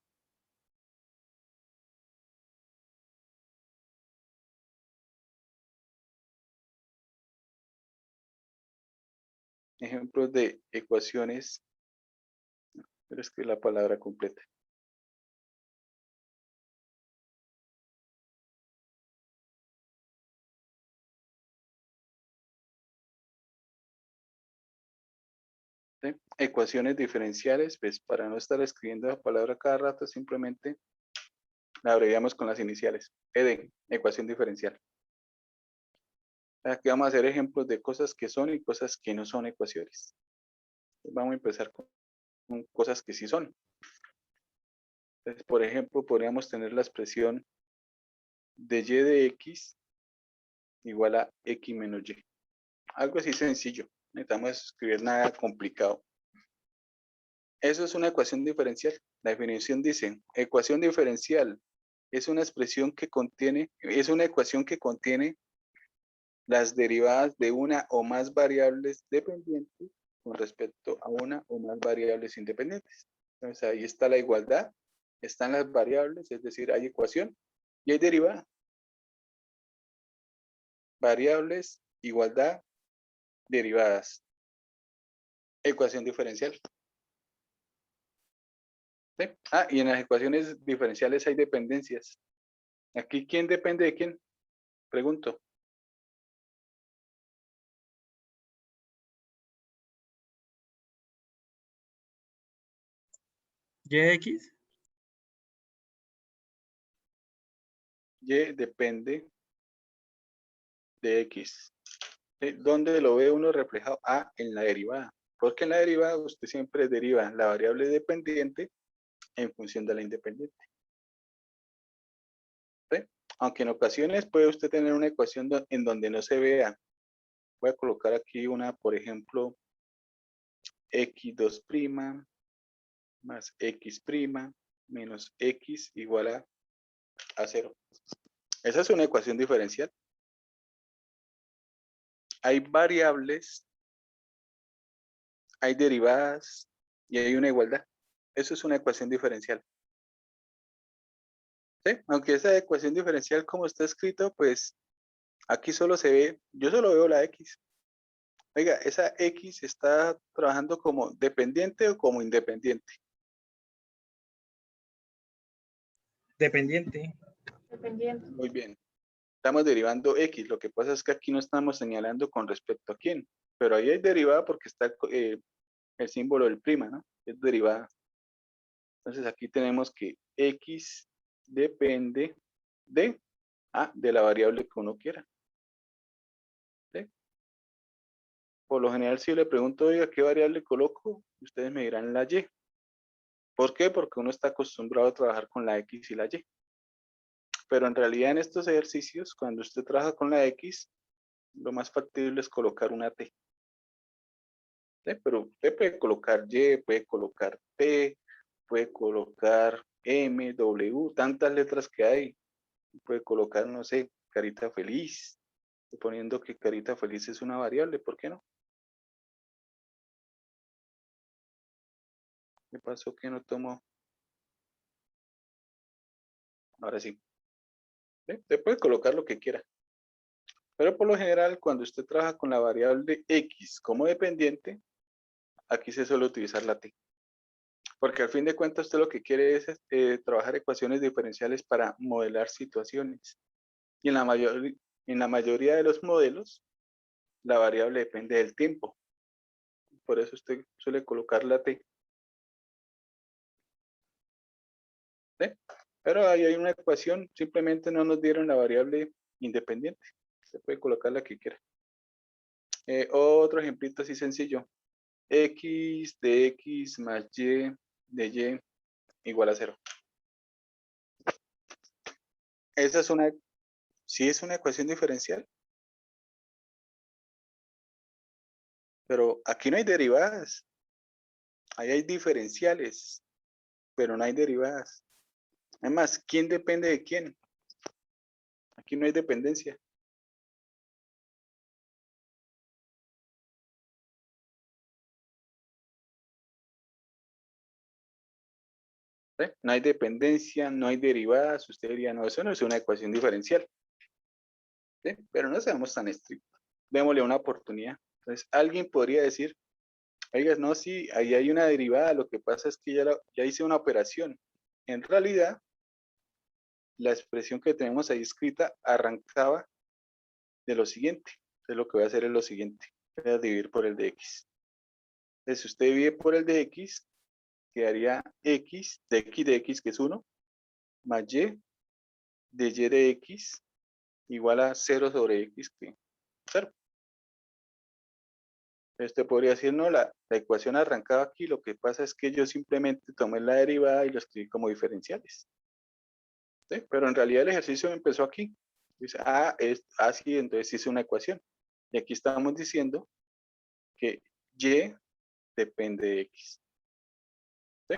[SPEAKER 2] Ejemplos de ecuaciones. Pero es que la palabra completa. ¿Sí? Ecuaciones diferenciales, pues para no estar escribiendo la palabra cada rato, simplemente la abreviamos con las iniciales. ED, ecuación diferencial. Aquí vamos a hacer ejemplos de cosas que son y cosas que no son ecuaciones. Vamos a empezar con cosas que sí son. Entonces, por ejemplo, podríamos tener la expresión de y de x igual a x menos y. Algo así sencillo. No necesitamos escribir nada complicado. Eso es una ecuación diferencial. La definición dice, ecuación diferencial es una expresión que contiene, es una ecuación que contiene las derivadas de una o más variables dependientes con respecto a una o más variables independientes. Entonces ahí está la igualdad, están las variables, es decir, hay ecuación y hay derivada. Variables, igualdad, derivadas. Ecuación diferencial. ¿Sí? Y en las ecuaciones diferenciales hay dependencias. Aquí, ¿quién depende de quién? Pregunto.
[SPEAKER 1] ¿YX?
[SPEAKER 2] Y depende de X. ¿Sí? ¿Dónde lo ve uno reflejado? En la derivada. Porque en la derivada usted siempre deriva la variable dependiente en función de la independiente. ¿Sí? Aunque en ocasiones puede usted tener una ecuación en donde no se vea. Voy a colocar aquí una, por ejemplo, x2' más x' menos x igual a 0. Esa es una ecuación diferencial. Hay variables, hay derivadas y hay una igualdad. Eso es una ecuación diferencial. ¿Sí? Aunque esa ecuación diferencial como está escrito, pues aquí solo se ve, yo solo veo la x. Oiga, ¿esa x está trabajando como dependiente o como independiente?
[SPEAKER 1] Dependiente.
[SPEAKER 3] Dependiente.
[SPEAKER 2] Muy bien. Estamos derivando X. Lo que pasa es que aquí no estamos señalando con respecto a quién. Pero ahí hay derivada porque está el símbolo del prima, ¿no? Es derivada. Entonces aquí tenemos que X depende de la variable que uno quiera. ¿Sí? Por lo general, si yo le pregunto, oiga, ¿qué variable coloco? Ustedes me dirán la Y. ¿Por qué? Porque uno está acostumbrado a trabajar con la X y la Y. Pero en realidad en estos ejercicios, cuando usted trabaja con la X, lo más factible es colocar una T. ¿Sí? Pero usted puede colocar Y, puede colocar T, puede colocar M, W, tantas letras que hay. Puede colocar, no sé, carita feliz, suponiendo que carita feliz es una variable, ¿por qué no? ¿Qué pasó que no tomó? Ahora sí. ¿Sí? Usted puede colocar lo que quiera. Pero por lo general, cuando usted trabaja con la variable X como dependiente, aquí se suele utilizar la T. Porque al fin de cuentas usted lo que quiere es trabajar ecuaciones diferenciales para modelar situaciones. Y en la mayoría de los modelos, la variable depende del tiempo. Por eso usted suele colocar la T. ¿Sí? Pero ahí hay una ecuación, simplemente no nos dieron la variable independiente. Se puede colocar la que quiera. Otro ejemplito así sencillo. X de X más Y de Y igual a 0. Esa es una, sí es una ecuación diferencial. Pero aquí no hay derivadas. Ahí hay diferenciales, pero no hay derivadas. Además, ¿quién depende de quién? Aquí no hay dependencia. ¿Sí? No hay dependencia, no hay derivadas. Usted diría, no, eso no es una ecuación diferencial. ¿Sí? Pero no seamos tan estrictos. Démosle una oportunidad. Entonces, alguien podría decir, oiga, no, sí, ahí hay una derivada. Lo que pasa es que ya hice una operación. En realidad, la expresión que tenemos ahí escrita arrancaba de lo siguiente. Entonces, lo que voy a hacer es lo siguiente. Voy a dividir por el de X. Entonces, si usted divide por el de X, quedaría X de X, que es 1, más Y de X, igual a 0 sobre X, que es 0. Usted podría decir, no, la ecuación arrancaba aquí, lo que pasa es que yo simplemente tomé la derivada y lo escribí como diferenciales. ¿Sí? Pero en realidad el ejercicio empezó aquí. Dice, es así, entonces hice una ecuación. Y aquí estamos diciendo que Y depende de X. ¿Sí?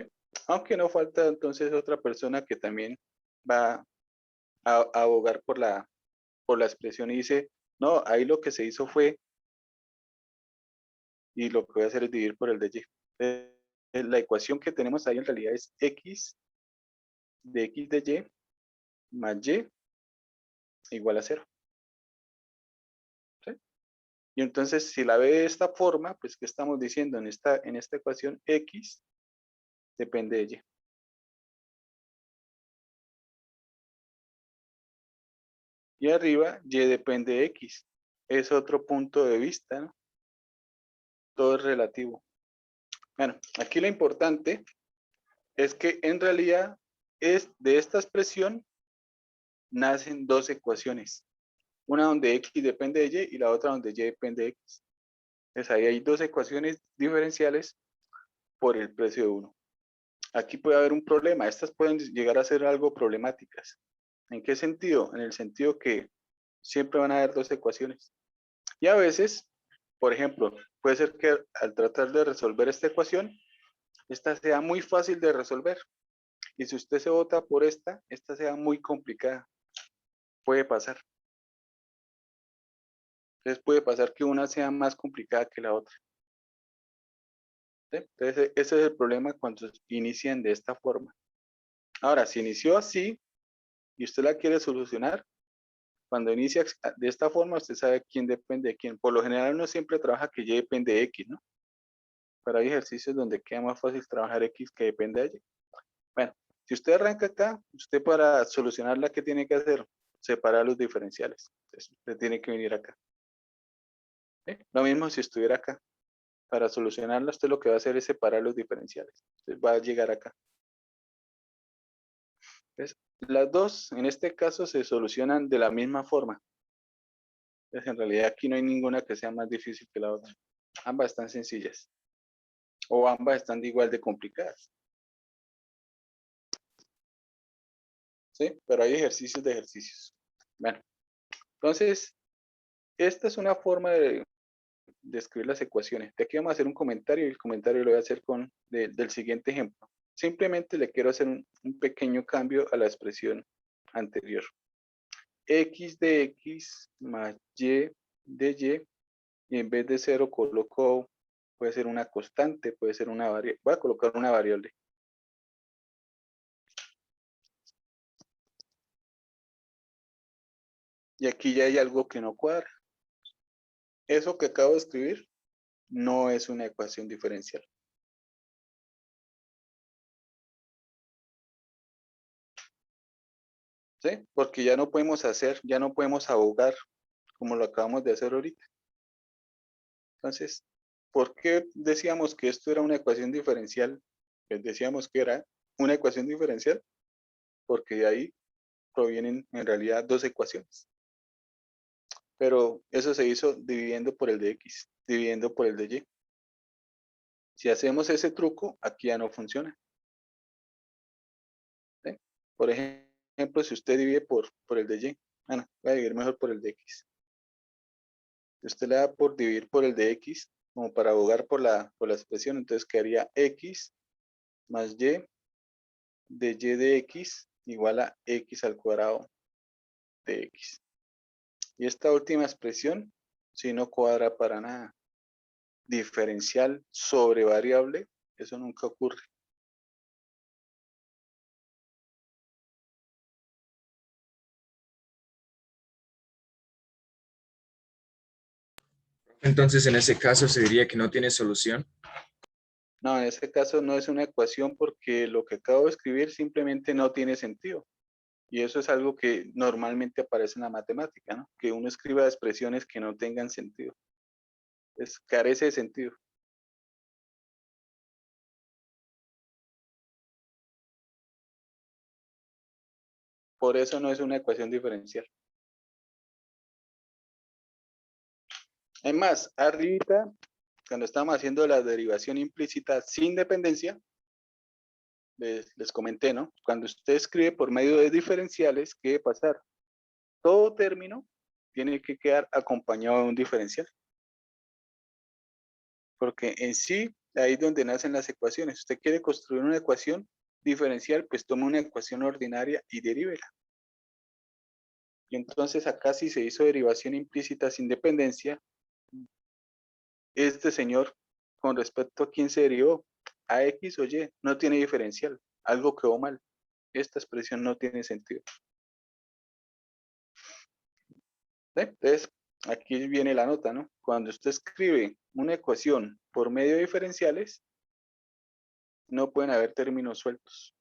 [SPEAKER 2] Aunque no falta entonces otra persona que también va a abogar por la expresión y dice, no, ahí lo que se hizo fue, y lo que voy a hacer es dividir por el de Y. La ecuación que tenemos ahí en realidad es X de X de Y más Y igual a 0. ¿Sí? Y entonces, si la ve de esta forma, pues, ¿qué estamos diciendo? En esta ecuación, X depende de Y. Y arriba, Y depende de X. Es otro punto de vista, ¿no? Todo es relativo. Bueno, aquí lo importante es que en realidad de esta expresión nacen dos ecuaciones. Una donde X depende de Y y la otra donde Y depende de X. Entonces ahí hay dos ecuaciones diferenciales por el precio de uno. Aquí puede haber un problema. Estas pueden llegar a ser algo problemáticas. ¿En qué sentido? En el sentido que siempre van a haber dos ecuaciones. Y a veces, por ejemplo, puede ser que al tratar de resolver esta ecuación, esta sea muy fácil de resolver. Y si usted se vota por esta sea muy complicada. Puede pasar. Entonces puede pasar que una sea más complicada que la otra. ¿Sí? Entonces ese es el problema cuando inician de esta forma. Ahora, si inició así y usted la quiere solucionar, cuando inicia de esta forma, usted sabe quién depende de quién. Por lo general uno siempre trabaja que Y depende de X, ¿no? Pero hay ejercicios donde queda más fácil trabajar X que depende de Y. Bueno, Si usted arranca acá, usted para solucionarla, ¿qué tiene que hacer? Separar los diferenciales. Entonces, usted tiene que venir acá. ¿Sí? Lo mismo si estuviera acá. Para solucionarla, usted lo que va a hacer es separar los diferenciales. Entonces va a llegar acá. ¿Ves? Las dos, en este caso, se solucionan de la misma forma. Entonces, en realidad aquí no hay ninguna que sea más difícil que la otra. Ambas están sencillas. O ambas están igual de complicadas. ¿Sí? Pero hay ejercicios de ejercicios. Bueno, entonces, esta es una forma de escribir las ecuaciones. De aquí vamos a hacer un comentario y el comentario lo voy a hacer del siguiente ejemplo. Simplemente le quiero hacer un pequeño cambio a la expresión anterior. X de X más Y de Y en vez de 0 coloco, puede ser una constante, puede ser una variable. Voy a colocar una variable. Y aquí ya hay algo que no cuadra. Eso que acabo de escribir no es una ecuación diferencial. ¿Sí? Porque ya no podemos ya no podemos abogar como lo acabamos de hacer ahorita. Entonces, ¿por qué decíamos que esto era una ecuación diferencial? Pues decíamos que era una ecuación diferencial porque de ahí provienen en realidad dos ecuaciones. Pero eso se hizo dividiendo por el de X, dividiendo por el de Y. Si hacemos ese truco, aquí ya no funciona. ¿Sí? Por ejemplo, si usted divide por el de Y, bueno, voy a dividir mejor por el de X. Si usted le da por dividir por el de X, como para abogar por la expresión, entonces quedaría X más Y de X igual a X al cuadrado de X. Y esta última expresión, si no cuadra para nada. Diferencial sobre variable, eso nunca ocurre.
[SPEAKER 1] Entonces, en ese caso, se diría que no tiene solución.
[SPEAKER 2] No, en este caso no es una ecuación porque lo que acabo de escribir simplemente no tiene sentido. Y eso es algo que normalmente aparece en la matemática, ¿no? Que uno escriba expresiones que no tengan sentido. Carece de sentido. Por eso no es una ecuación diferencial. Es más, arribita, cuando estamos haciendo la derivación implícita sin dependencia, les comenté, ¿no? Cuando usted escribe por medio de diferenciales, ¿qué debe pasar? Todo término tiene que quedar acompañado de un diferencial. Porque en sí, ahí es donde nacen las ecuaciones. Usted quiere construir una ecuación diferencial, pues tome una ecuación ordinaria y derívela. Y entonces acá si se hizo derivación implícita sin dependencia, este señor, con respecto a quién se derivó, a X o Y, no tiene diferencial. Algo quedó mal. Esta expresión no tiene sentido. ¿Sí? Entonces, aquí viene la nota, ¿no? Cuando usted escribe una ecuación por medio de diferenciales, no pueden haber términos sueltos.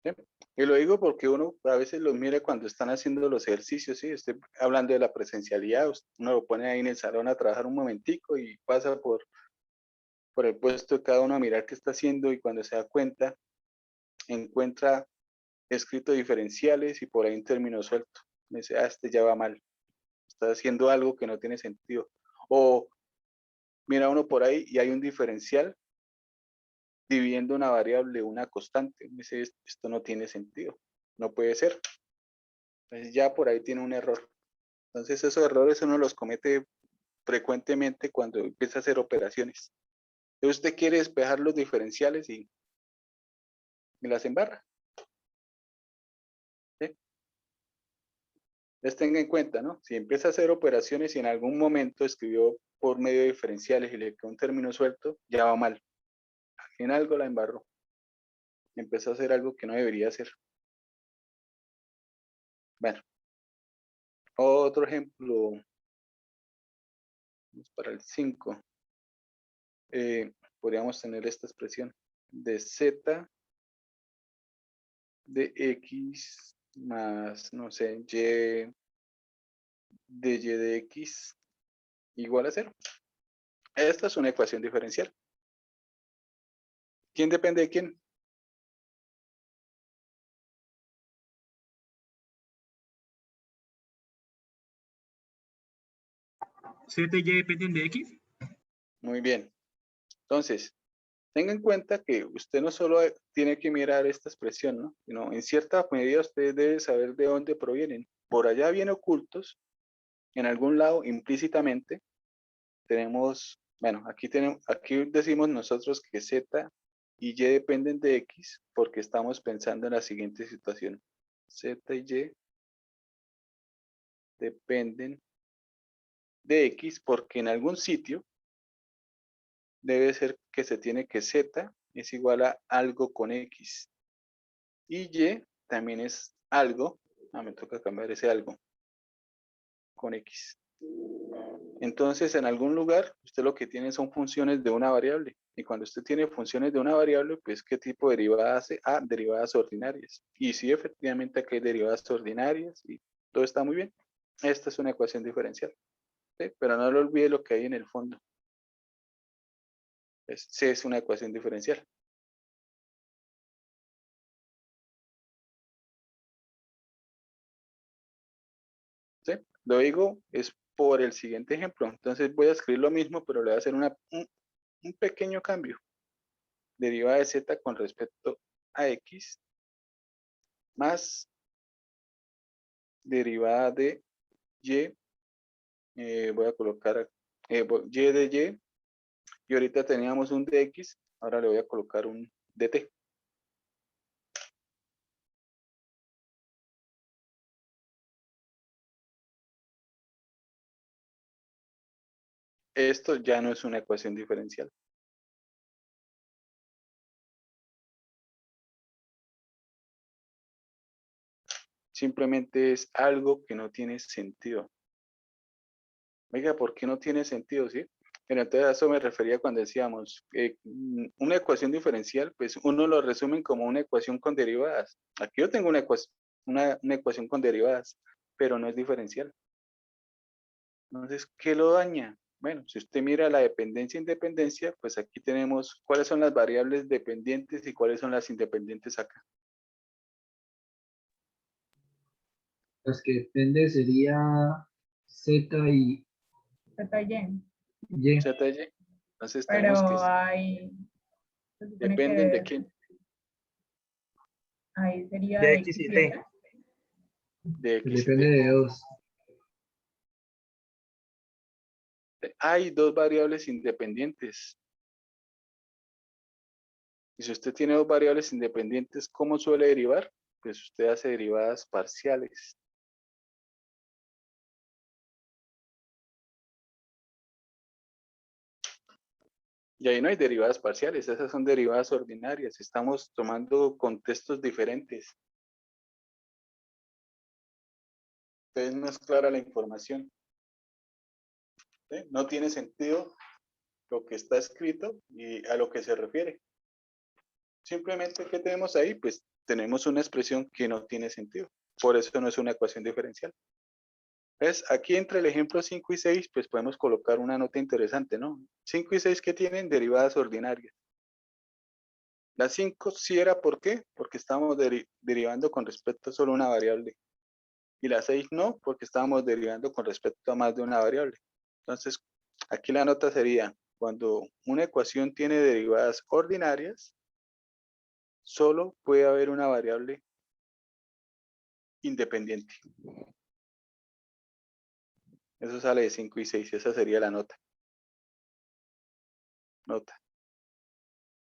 [SPEAKER 2] ¿Sí? Y lo digo porque uno a veces los mira cuando están haciendo los ejercicios, ¿sí? Estoy hablando de la presencialidad, uno lo pone ahí en el salón a trabajar un momentico y pasa por el puesto de cada uno a mirar qué está haciendo y cuando se da cuenta, encuentra escritos diferenciales y por ahí un término suelto. Me dice, este ya va mal, está haciendo algo que no tiene sentido. O mira uno por ahí y hay un diferencial dividiendo una variable, una constante. Dice, esto no tiene sentido, no puede ser. Entonces ya por ahí tiene un error. Entonces esos errores uno los comete frecuentemente cuando empieza a hacer operaciones. Entonces usted quiere despejar los diferenciales y las embarra. ¿Sí? Entonces tenga en cuenta, ¿no? Si empieza a hacer operaciones y en algún momento escribió por medio de diferenciales y le quedó un término suelto, ya va mal. En algo la embarró. Empezó a hacer algo que no debería hacer. Bueno, otro ejemplo. Vamos para el 5. Podríamos tener esta expresión de z de x más, no sé, y de x igual a 0. Esta es una ecuación diferencial. ¿Quién depende de quién?
[SPEAKER 5] Z y Y dependen de X.
[SPEAKER 2] Muy bien. Entonces, tenga en cuenta que usted no solo tiene que mirar esta expresión, ¿no? Sino en cierta medida usted debe saber de dónde provienen. Por allá bien ocultos, en algún lado implícitamente, tenemos, bueno, aquí decimos nosotros que Z y Y dependen de X porque estamos pensando en la siguiente situación. Z y Y dependen de X porque en algún sitio debe ser que se tiene que Z es igual a algo con X. Y Y también es algo, me toca cambiar ese algo, con X. Entonces, en algún lugar, usted lo que tiene son funciones de una variable. Y cuando usted tiene funciones de una variable, pues, ¿qué tipo de derivada hace? Ah, derivadas ordinarias. Y sí, efectivamente, aquí hay derivadas ordinarias y todo está muy bien. Esta es una ecuación diferencial. ¿Sí? Pero no le olvide lo que hay en el fondo. C es una ecuación diferencial. ¿Sí? Lo digo es por el siguiente ejemplo. Entonces voy a escribir lo mismo, pero le voy a hacer un pequeño cambio. Derivada de z con respecto a x más derivada de y. Voy a colocar y de y. Y ahorita teníamos un dx. Ahora le voy a colocar un dt. Esto ya no es una ecuación diferencial. Simplemente es algo que no tiene sentido. Oiga, ¿por qué no tiene sentido, sí? Pero entonces a eso me refería cuando decíamos, una ecuación diferencial, pues uno lo resume como una ecuación con derivadas. Aquí yo tengo una ecuación con derivadas, pero no es diferencial. Entonces, ¿qué lo daña? Bueno, si usted mira la dependencia e independencia, pues aquí tenemos cuáles son las variables dependientes y cuáles son las independientes acá.
[SPEAKER 4] Las que depende sería Z y
[SPEAKER 3] Z y Y.
[SPEAKER 4] Y.
[SPEAKER 2] Z y Y. Entonces tenemos que
[SPEAKER 3] Pero hay, se supone
[SPEAKER 2] dependen de
[SPEAKER 3] que
[SPEAKER 2] quién,
[SPEAKER 3] ahí sería
[SPEAKER 5] De
[SPEAKER 3] de
[SPEAKER 5] X
[SPEAKER 3] X
[SPEAKER 5] y
[SPEAKER 3] y
[SPEAKER 5] T.
[SPEAKER 2] de X y
[SPEAKER 4] Depende
[SPEAKER 2] T.
[SPEAKER 4] de dos.
[SPEAKER 2] Hay dos variables independientes. Y si usted tiene dos variables independientes, ¿cómo suele derivar? Pues usted hace derivadas parciales. Y ahí no hay derivadas parciales, esas son derivadas ordinarias. Estamos tomando contextos diferentes. Entonces no es clara la información. ¿Sí? No tiene sentido lo que está escrito y a lo que se refiere. Simplemente, ¿qué tenemos ahí? Pues tenemos una expresión que no tiene sentido. Por eso no es una ecuación diferencial. ¿Ves? Aquí entre el ejemplo 5 y 6, pues podemos colocar una nota interesante, ¿no? 5 y 6 que tienen derivadas ordinarias. La 5 sí era, ¿por qué? Porque estábamos derivando con respecto a solo una variable. Y la 6 no, porque estábamos derivando con respecto a más de una variable. Entonces, aquí la nota sería, cuando una ecuación tiene derivadas ordinarias, solo puede haber una variable independiente. Eso sale de 5 y 6, esa sería la nota. Nota.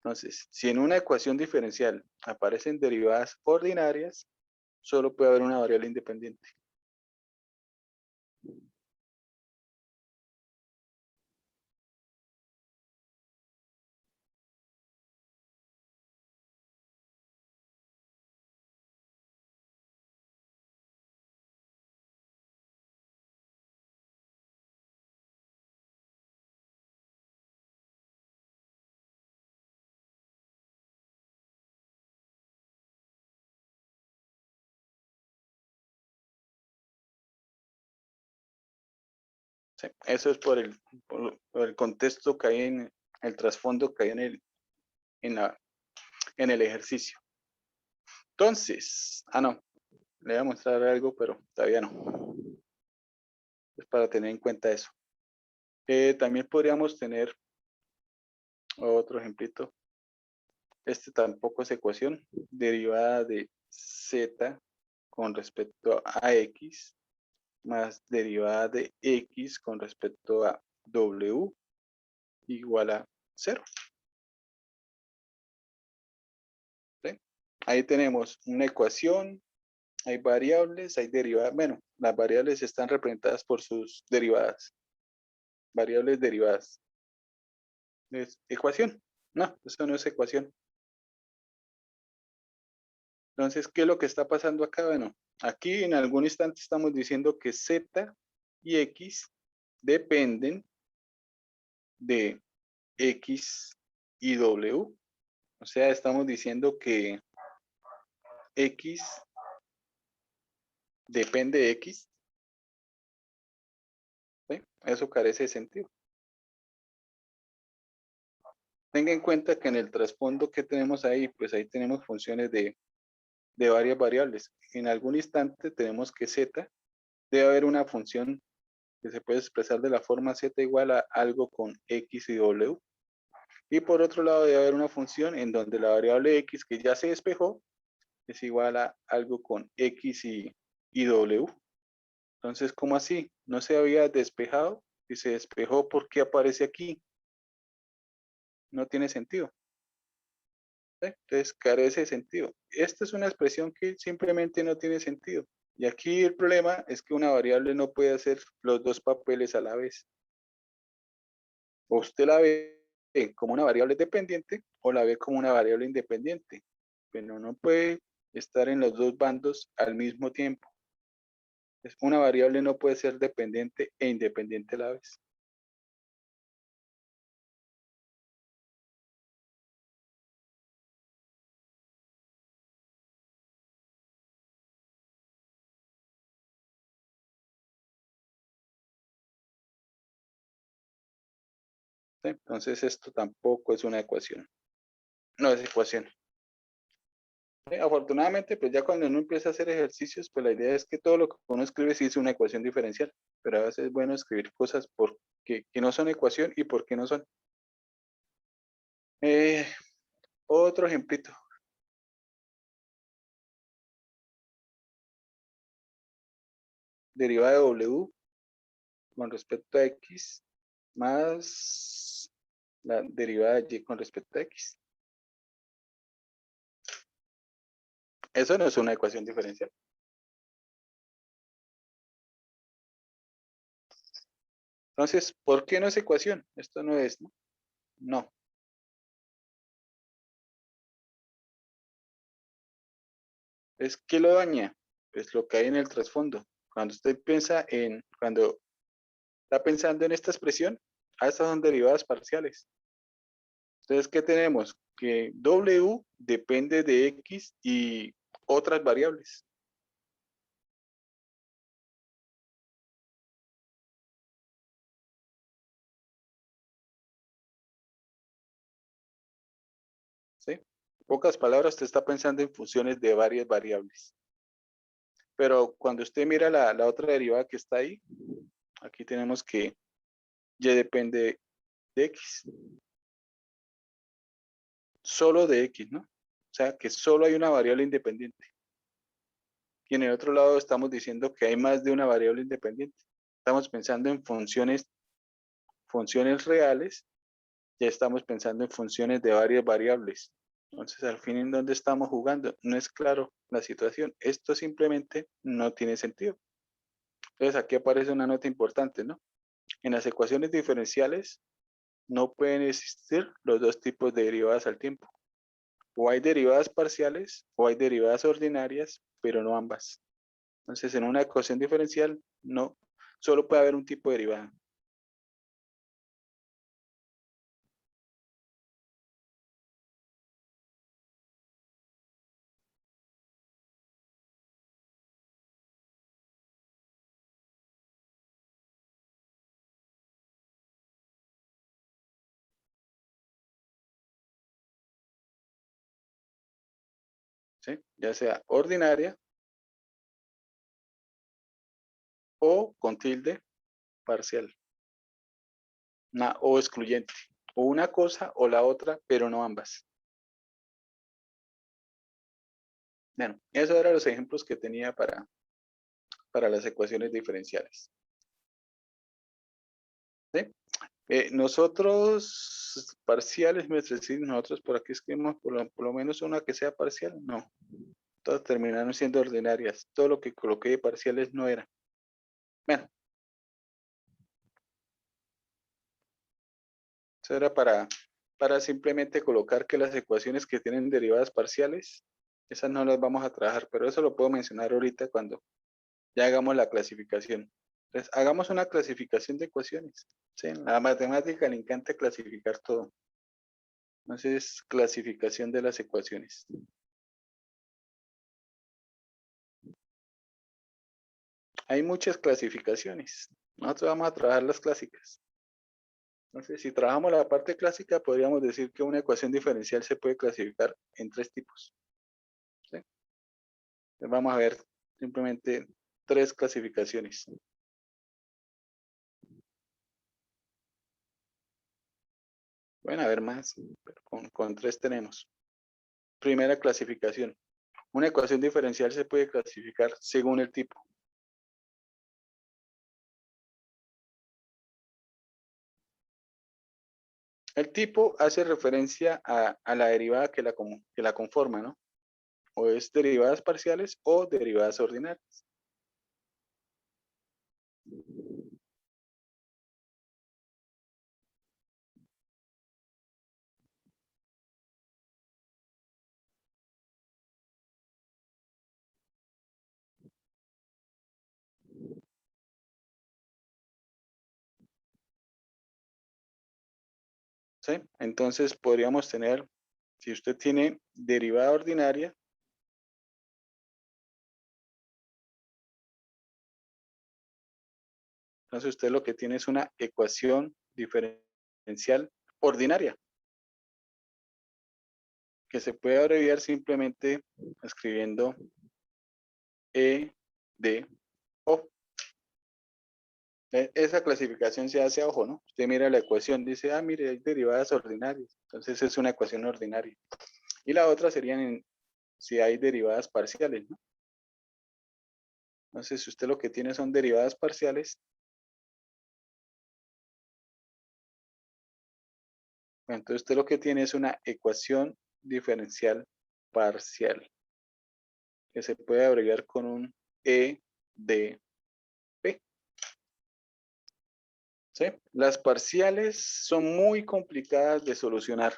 [SPEAKER 2] Entonces, si en una ecuación diferencial aparecen derivadas ordinarias, solo puede haber una variable independiente. Sí, eso es por el contexto que hay en el trasfondo que hay en el ejercicio. Entonces, no, le voy a mostrar algo, pero todavía no. Es para tener en cuenta eso. También podríamos tener otro ejemplito. Este tampoco es ecuación. Derivada de z con respecto a x más derivada de x con respecto a w igual a 0. ¿Sí? Ahí tenemos una ecuación, hay variables, hay derivadas. Bueno, las variables están representadas por sus derivadas. Variables derivadas. ¿Es ecuación? No, eso no es ecuación. Entonces, ¿qué es lo que está pasando acá? Bueno, aquí en algún instante estamos diciendo que z y x dependen de x y w. O sea, estamos diciendo que x depende de x. ¿Sí? Eso carece de sentido. Tenga en cuenta que en el trasfondo que tenemos ahí, pues ahí tenemos funciones de varias variables. En algún instante tenemos que z debe haber una función que se puede expresar de la forma z igual a algo con x y w. Y por otro lado debe haber una función en donde la variable x que ya se despejó es igual a algo con x y w. Entonces, ¿cómo así? ¿No se había despejado? Si se despejó, ¿por qué aparece aquí? No tiene sentido. ¿Sí? Entonces, carece de sentido. Esta es una expresión que simplemente no tiene sentido. Y aquí el problema es que una variable no puede hacer los dos papeles a la vez. O usted la ve como una variable dependiente o la ve como una variable independiente. Pero no puede estar en los dos bandos al mismo tiempo. Una variable no puede ser dependiente e independiente a la vez. ¿Sí? Entonces esto tampoco es una ecuación. No es ecuación. ¿Sí? Afortunadamente, pues ya cuando uno empieza a hacer ejercicios, pues la idea es que todo lo que uno escribe sí es una ecuación diferencial. Pero a veces es bueno escribir cosas que no son ecuación y por qué no son. Otro ejemplito. Derivada de w con respecto a x más la derivada de y con respecto a x. Eso no es una ecuación diferencial. Entonces, ¿por qué no es ecuación? Esto no es, ¿no? No. ¿Es qué lo daña? Pues lo que hay en el trasfondo. Cuando usted piensa cuando está pensando en esta expresión, estas son derivadas parciales. Entonces, ¿qué tenemos? Que w depende de x y otras variables. ¿Sí? En pocas palabras, usted está pensando en funciones de varias variables. Pero cuando usted mira la otra derivada que está ahí, aquí tenemos que y depende de x. Solo de x, ¿no? O sea, que solo hay una variable independiente. Y en el otro lado estamos diciendo que hay más de una variable independiente. Estamos pensando en funciones reales, ya estamos pensando en funciones de varias variables. Entonces, al fin, ¿en dónde estamos jugando? No es claro la situación. Esto simplemente no tiene sentido. Entonces, aquí aparece una nota importante, ¿no? En las ecuaciones diferenciales no pueden existir los dos tipos de derivadas al tiempo. O hay derivadas parciales o hay derivadas ordinarias, pero no ambas. Entonces, en una ecuación diferencial, no, solo puede haber un tipo de derivada. ¿Sí? Ya sea ordinaria o con tilde parcial. O excluyente. O una cosa o la otra, pero no ambas. Bueno, esos eran los ejemplos que tenía para las ecuaciones diferenciales. ¿Sí? Nosotros, parciales, me decir, nosotros por aquí escribimos por lo menos una que sea parcial. No. Todas terminaron siendo ordinarias. Todo lo que coloqué de parciales no era. Bueno. Eso era para simplemente colocar que las ecuaciones que tienen derivadas parciales, esas no las vamos a trabajar, pero eso lo puedo mencionar ahorita cuando ya hagamos la clasificación. Entonces, hagamos una clasificación de ecuaciones. ¿Sí? A la matemática le encanta clasificar todo. Entonces, clasificación de las ecuaciones. Hay muchas clasificaciones. Nosotros vamos a trabajar las clásicas. Entonces, si trabajamos la parte clásica, podríamos decir que una ecuación diferencial se puede clasificar en 3 tipos. ¿Sí? Entonces, vamos a ver simplemente 3 clasificaciones. Bueno, a ver más, pero con 3 tenemos. Primera clasificación. Una ecuación diferencial se puede clasificar según el tipo. El tipo hace referencia a la derivada que la conforma, ¿no? O es derivadas parciales o derivadas ordinarias. ¿Sí? Entonces podríamos tener, si usted tiene derivada ordinaria, entonces usted lo que tiene es una ecuación diferencial ordinaria, que se puede abreviar simplemente escribiendo E, D, O. Esa clasificación se hace a ojo, ¿no? Usted mira la ecuación, dice, ah, mire, hay derivadas ordinarias. Entonces es una ecuación ordinaria. Y la otra serían si hay derivadas parciales, ¿no? Entonces, si usted lo que tiene son derivadas parciales, entonces usted lo que tiene es una ecuación diferencial parcial, que se puede abreviar con un EDP. ¿Sí? Las parciales son muy complicadas de solucionar.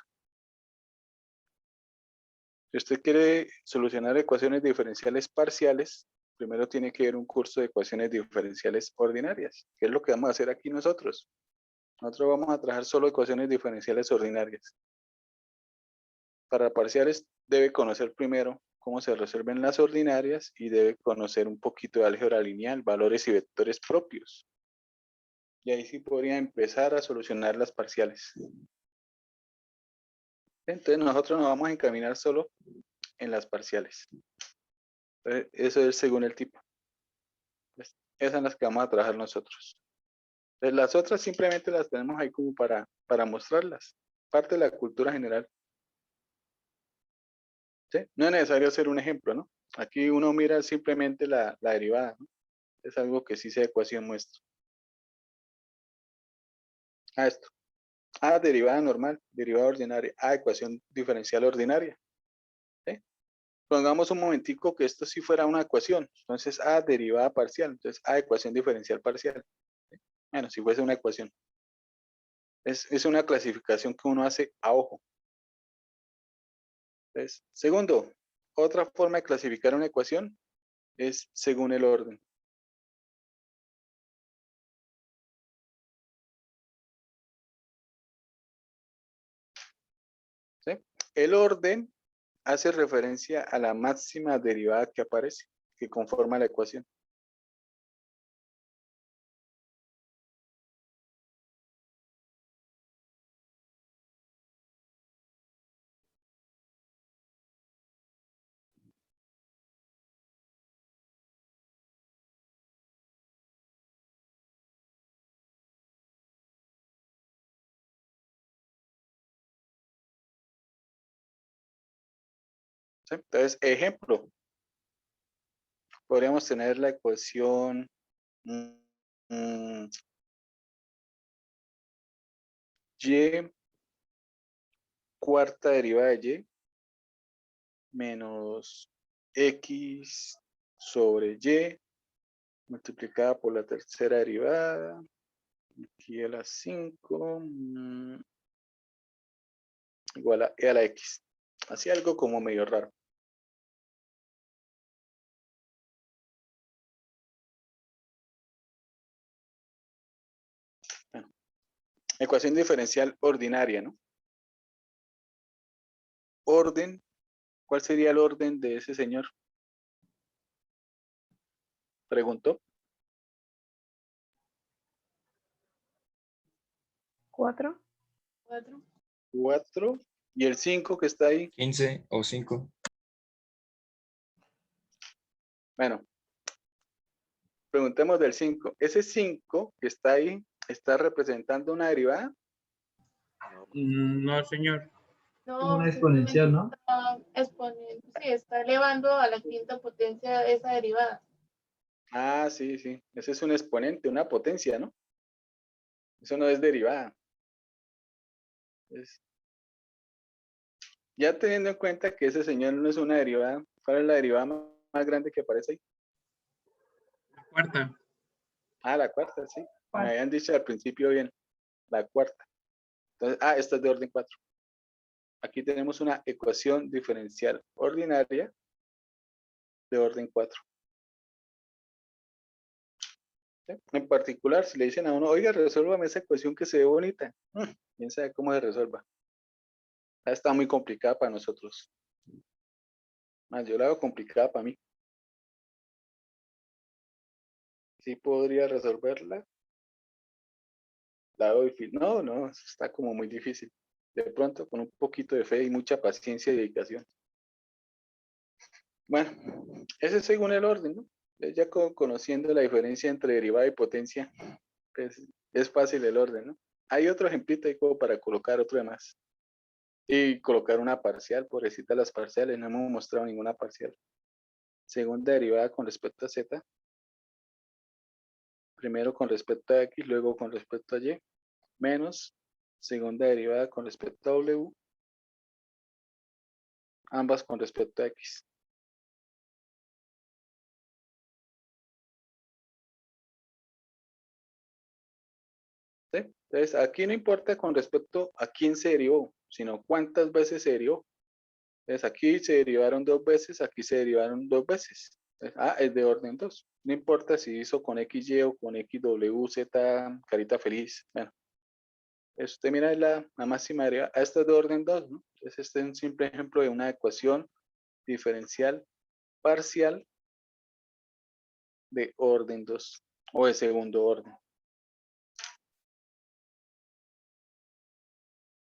[SPEAKER 2] Si usted quiere solucionar ecuaciones diferenciales parciales, primero tiene que ver un curso de ecuaciones diferenciales ordinarias, que es lo que vamos a hacer aquí nosotros. Nosotros vamos a trabajar solo ecuaciones diferenciales ordinarias. Para parciales debe conocer primero cómo se resuelven las ordinarias y debe conocer un poquito de álgebra lineal, valores y vectores propios. Y ahí sí podría empezar a solucionar las parciales. Entonces nosotros nos vamos a encaminar solo en las parciales. Entonces, eso es según el tipo. Entonces, esas son las que vamos a trabajar nosotros. Entonces, las otras simplemente las tenemos ahí como para mostrarlas. Parte de la cultura general. ¿Sí? No es necesario hacer un ejemplo, ¿no? Aquí uno mira simplemente la derivada, ¿no? Es algo que sí esa ecuación muestra. Esto. Derivada normal, derivada ordinaria. Ecuación diferencial ordinaria. ¿Sí? Pongamos un momentico que esto sí fuera una ecuación. Entonces, derivada parcial. Entonces, ecuación diferencial parcial. ¿Sí? Bueno, si fuese una ecuación. Es una clasificación que uno hace a ojo. Entonces, segundo, otra forma de clasificar una ecuación es según el orden. ¿Sí? El orden hace referencia a la máxima derivada que aparece, que conforma la ecuación. ¿Sí? Entonces, ejemplo, podríamos tener la ecuación y cuarta derivada de y menos x sobre y multiplicada por la tercera derivada, aquí a la 5, igual a e a la x. Así algo como medio raro. Bueno, ecuación diferencial ordinaria, ¿no? Orden, ¿cuál sería el orden de ese señor? Preguntó.
[SPEAKER 3] 4.
[SPEAKER 2] 4. ¿Y el 5 que está ahí?
[SPEAKER 1] 15 o 5.
[SPEAKER 2] Bueno, preguntemos del 5. Ese 5 que está ahí, ¿está representando una derivada?
[SPEAKER 5] No, señor.
[SPEAKER 4] Como una
[SPEAKER 6] No, simplemente
[SPEAKER 4] exponencial, ¿no?
[SPEAKER 6] está exponiendo, sí, está elevando a la quinta potencia esa derivada.
[SPEAKER 2] Sí, sí. Ese es un exponente, una potencia, ¿no? Eso no es derivada. Ya teniendo en cuenta que ese señor no es una derivada, ¿cuál es la derivada más grande que aparece ahí?
[SPEAKER 5] La cuarta.
[SPEAKER 2] La cuarta, sí. Me
[SPEAKER 3] Cuatro.
[SPEAKER 2] habían dicho al principio bien. La cuarta. Entonces, esta es de orden 4. Aquí tenemos una ecuación diferencial ordinaria de orden 4. ¿Sí? En particular, si le dicen a uno, oiga, resuélvame esa ecuación que se ve bonita. ¿Quién sabe cómo se resuelva? Está muy complicada para nosotros. Yo la hago complicada para mí. Sí podría resolverla. La hago difícil. No, está como muy difícil. De pronto, con un poquito de fe y mucha paciencia y dedicación. Bueno, ese es según el orden, ¿no? Ya conociendo la diferencia entre derivada y potencia, pues es fácil el orden, ¿no? Hay otro ejemplito ahí como para colocar otro de más. Y colocar una parcial, pobrecita las parciales, no hemos mostrado ninguna parcial. Segunda derivada con respecto a z. Primero con respecto a x, luego con respecto a y. Menos segunda derivada con respecto a w. Ambas con respecto a x. ¿Sí? Entonces, aquí no importa con respecto a quién se derivó, sino cuántas veces se derivó. Entonces, aquí se derivaron 2 veces, aquí se derivaron 2 veces. Entonces, es de orden 2. No importa si hizo con XY o con XWZ, carita feliz. Bueno, usted mira la máxima derivada. Esta es de orden 2, ¿no? Entonces, este es un simple ejemplo de una ecuación diferencial parcial de orden 2 o de segundo orden.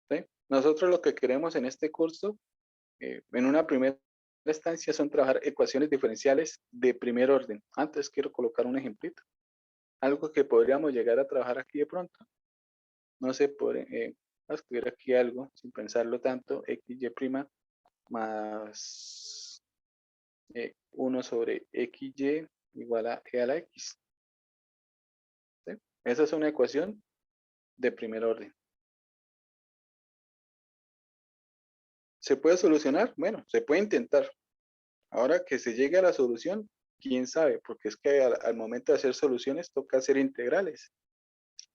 [SPEAKER 2] ¿Sí? Nosotros lo que queremos en este curso, en una primera instancia, son trabajar ecuaciones diferenciales de primer orden. Antes quiero colocar un ejemplito. Algo que podríamos llegar a trabajar aquí de pronto. No sé, voy a escribir aquí algo sin pensarlo tanto. X, Y', más 1 sobre XY igual a E a la X. ¿Sí? Esa es una ecuación de primer orden. ¿Se puede solucionar? Bueno, se puede intentar. Ahora que se llegue a la solución, quién sabe, porque es que al momento de hacer soluciones toca hacer integrales.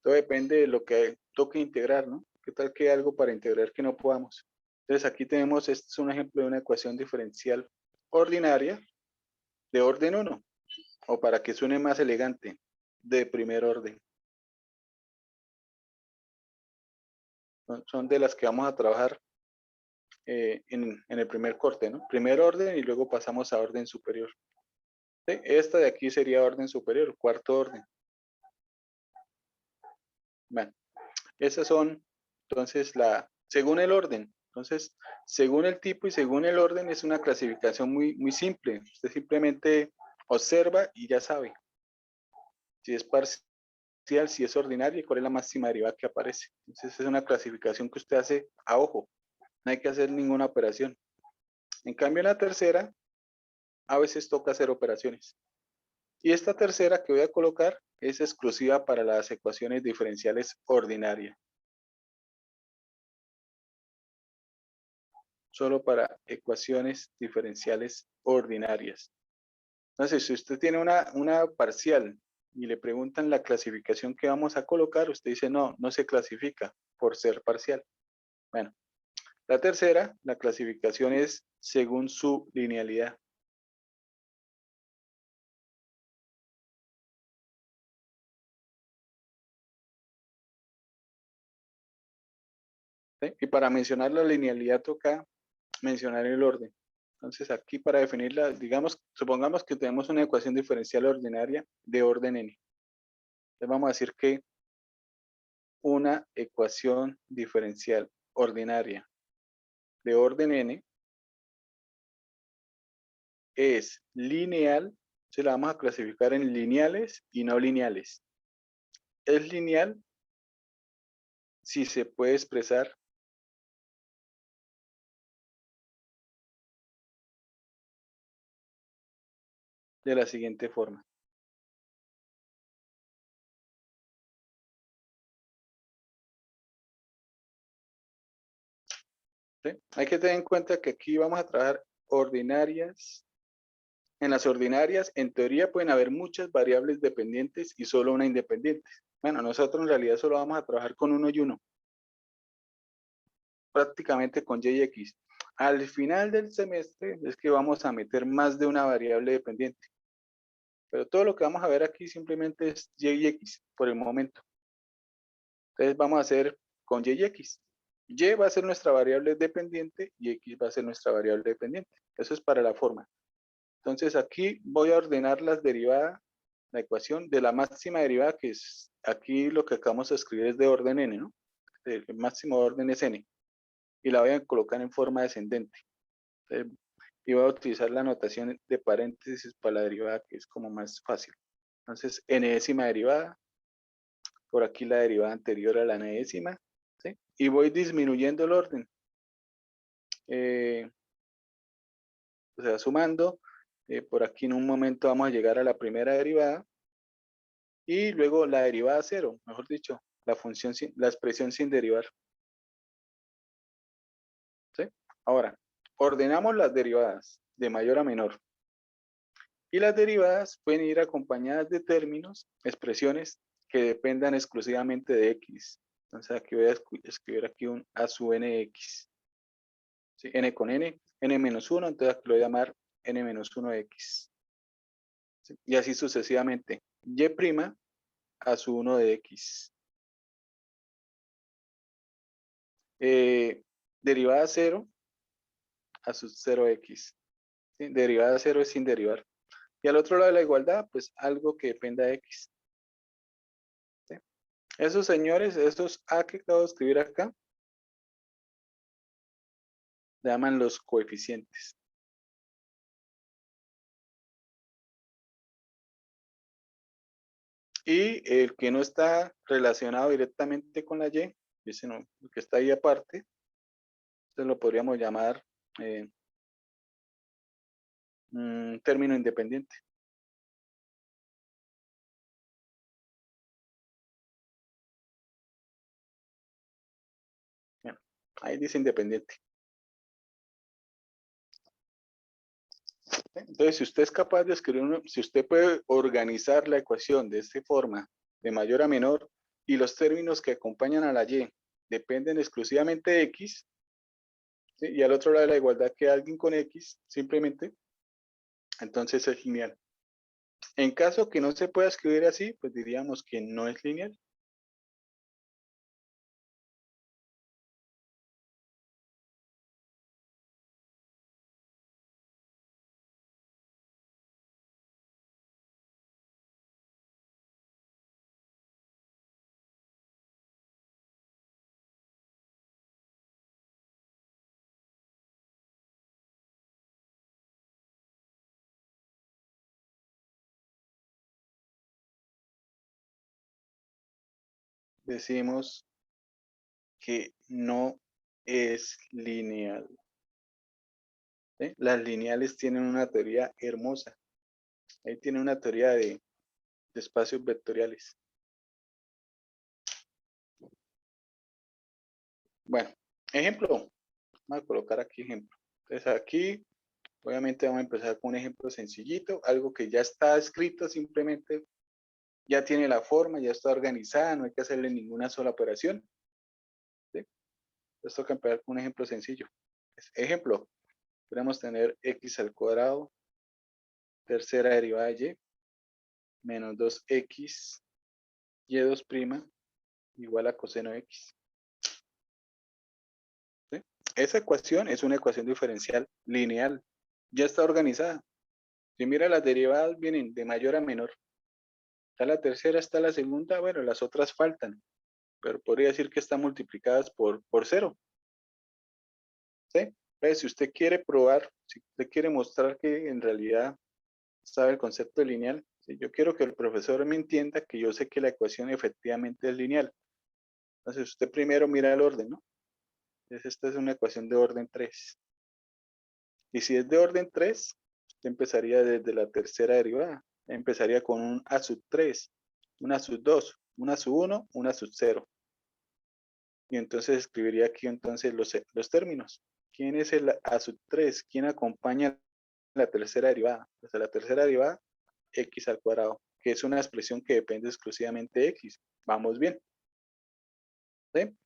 [SPEAKER 2] Todo depende de lo que toque integrar, ¿no? ¿Qué tal que hay algo para integrar que no podamos? Entonces aquí tenemos, este es un ejemplo de una ecuación diferencial ordinaria de orden 1, o para que suene más elegante, de primer orden. Son de las que vamos a trabajar en el primer corte, ¿no? Primer orden y luego pasamos a orden superior. ¿Sí? Esta de aquí sería orden superior, cuarto orden. Bueno, esas son, entonces, según el orden. Entonces, según el tipo y según el orden es una clasificación muy simple. Usted simplemente observa y ya sabe si es parcial, si es ordinaria y cuál es la máxima derivada que aparece. Entonces, es una clasificación que usted hace a ojo. No hay que hacer ninguna operación. En cambio, en la tercera, a veces toca hacer operaciones. Y esta tercera que voy a colocar es exclusiva para las ecuaciones diferenciales ordinarias. Solo para ecuaciones diferenciales ordinarias. Entonces, si usted tiene una parcial y le preguntan la clasificación que vamos a colocar, usted dice, no, no se clasifica por ser parcial. Bueno, la tercera, la clasificación es según su linealidad. ¿Sí? Y para mencionar la linealidad toca mencionar el orden. Entonces aquí para definirla, digamos, supongamos que tenemos una ecuación diferencial ordinaria de orden n. Entonces vamos a decir que una ecuación diferencial ordinaria de orden n es lineal, se la vamos a clasificar en lineales y no lineales. Es lineal si se puede expresar de la siguiente forma. ¿Sí? Hay que tener en cuenta que aquí vamos a trabajar ordinarias. En las ordinarias, en teoría, pueden haber muchas variables dependientes y solo una independiente. Bueno, nosotros en realidad solo vamos a trabajar con uno y uno. Prácticamente con y y x. Al final del semestre es que vamos a meter más de una variable dependiente. Pero todo lo que vamos a ver aquí simplemente es y y x por el momento. Entonces vamos a hacer con y y x. Y va a ser nuestra variable dependiente y x va a ser nuestra variable dependiente. Eso es para la forma. Entonces aquí voy a ordenar las derivadas, la ecuación de la máxima derivada, que es aquí lo que acabamos de escribir es de orden n, ¿no? El máximo orden es n. Y la voy a colocar en forma descendente. Entonces, y voy a utilizar la notación de paréntesis para la derivada, que es como más fácil. Entonces, n-ésima derivada, por aquí la derivada anterior a la n-ésima, ¿sí? Y voy disminuyendo el orden. O sea, sumando, por aquí en un momento vamos a llegar a la primera derivada, y luego la derivada cero, mejor dicho, la expresión sin derivar. ¿Sí? Ahora, ordenamos las derivadas de mayor a menor. Y las derivadas pueden ir acompañadas de términos, expresiones que dependan exclusivamente de x. Entonces aquí voy a escribir aquí un a sub nx. ¿Sí? N con n, n-1, entonces aquí lo voy a llamar n-1x. ¿Sí? Y así sucesivamente. Y' a su 1 de x. Derivada 0 a su 0x. ¿Sí? Derivada 0 es sin derivar. Y al otro lado de la igualdad, pues algo que dependa de x. ¿Sí? Esos señores, esos a que acabo de escribir acá, se llaman los coeficientes. Y el que no está relacionado directamente con la y, ese no, el que está ahí aparte, entonces lo podríamos llamar término independiente. Bueno, ahí dice independiente. Entonces, si usted es capaz de escribir, si usted puede organizar la ecuación de esta forma, de mayor a menor, y los términos que acompañan a la y dependen exclusivamente de x, ¿sí? Y al otro lado de la igualdad queda alguien con x, simplemente, entonces es lineal. En caso que no se pueda escribir así, pues diríamos que no es lineal. Decimos que no es lineal. ¿Sí? Las lineales tienen una teoría hermosa. Ahí tiene una teoría de espacios vectoriales. Bueno, ejemplo. Vamos a colocar aquí ejemplo. Entonces aquí, obviamente vamos a empezar con un ejemplo sencillito, algo que ya está escrito, simplemente ya tiene la forma, ya está organizada, no hay que hacerle ninguna sola operación. ¿Sí? Entonces toca empezar con un ejemplo sencillo. Ejemplo, podemos tener x al cuadrado, tercera derivada de y, menos 2x, y2' igual a coseno de x. ¿Sí? Esa ecuación es una ecuación diferencial lineal. Ya está organizada. Si mira, las derivadas vienen de mayor a menor. Está la tercera, está la segunda, bueno, las otras faltan. Pero podría decir que están multiplicadas por 0. ¿Sí? Entonces, si usted quiere probar, si usted quiere mostrar que en realidad sabe el concepto de lineal, ¿sí? Yo quiero que el profesor me entienda que yo sé que la ecuación efectivamente es lineal. Entonces, usted primero mira el orden, ¿no? Entonces, esta es una ecuación de orden 3. Y si es de orden 3, usted empezaría desde la tercera derivada. Empezaría con un a sub 3, una sub 2, una sub 1, una sub 0. Y entonces escribiría aquí entonces los términos. ¿Quién es el a sub 3? ¿Quién acompaña la tercera derivada? Pues la tercera derivada, x al cuadrado, que es una expresión que depende exclusivamente de x. Vamos bien. ¿Sí?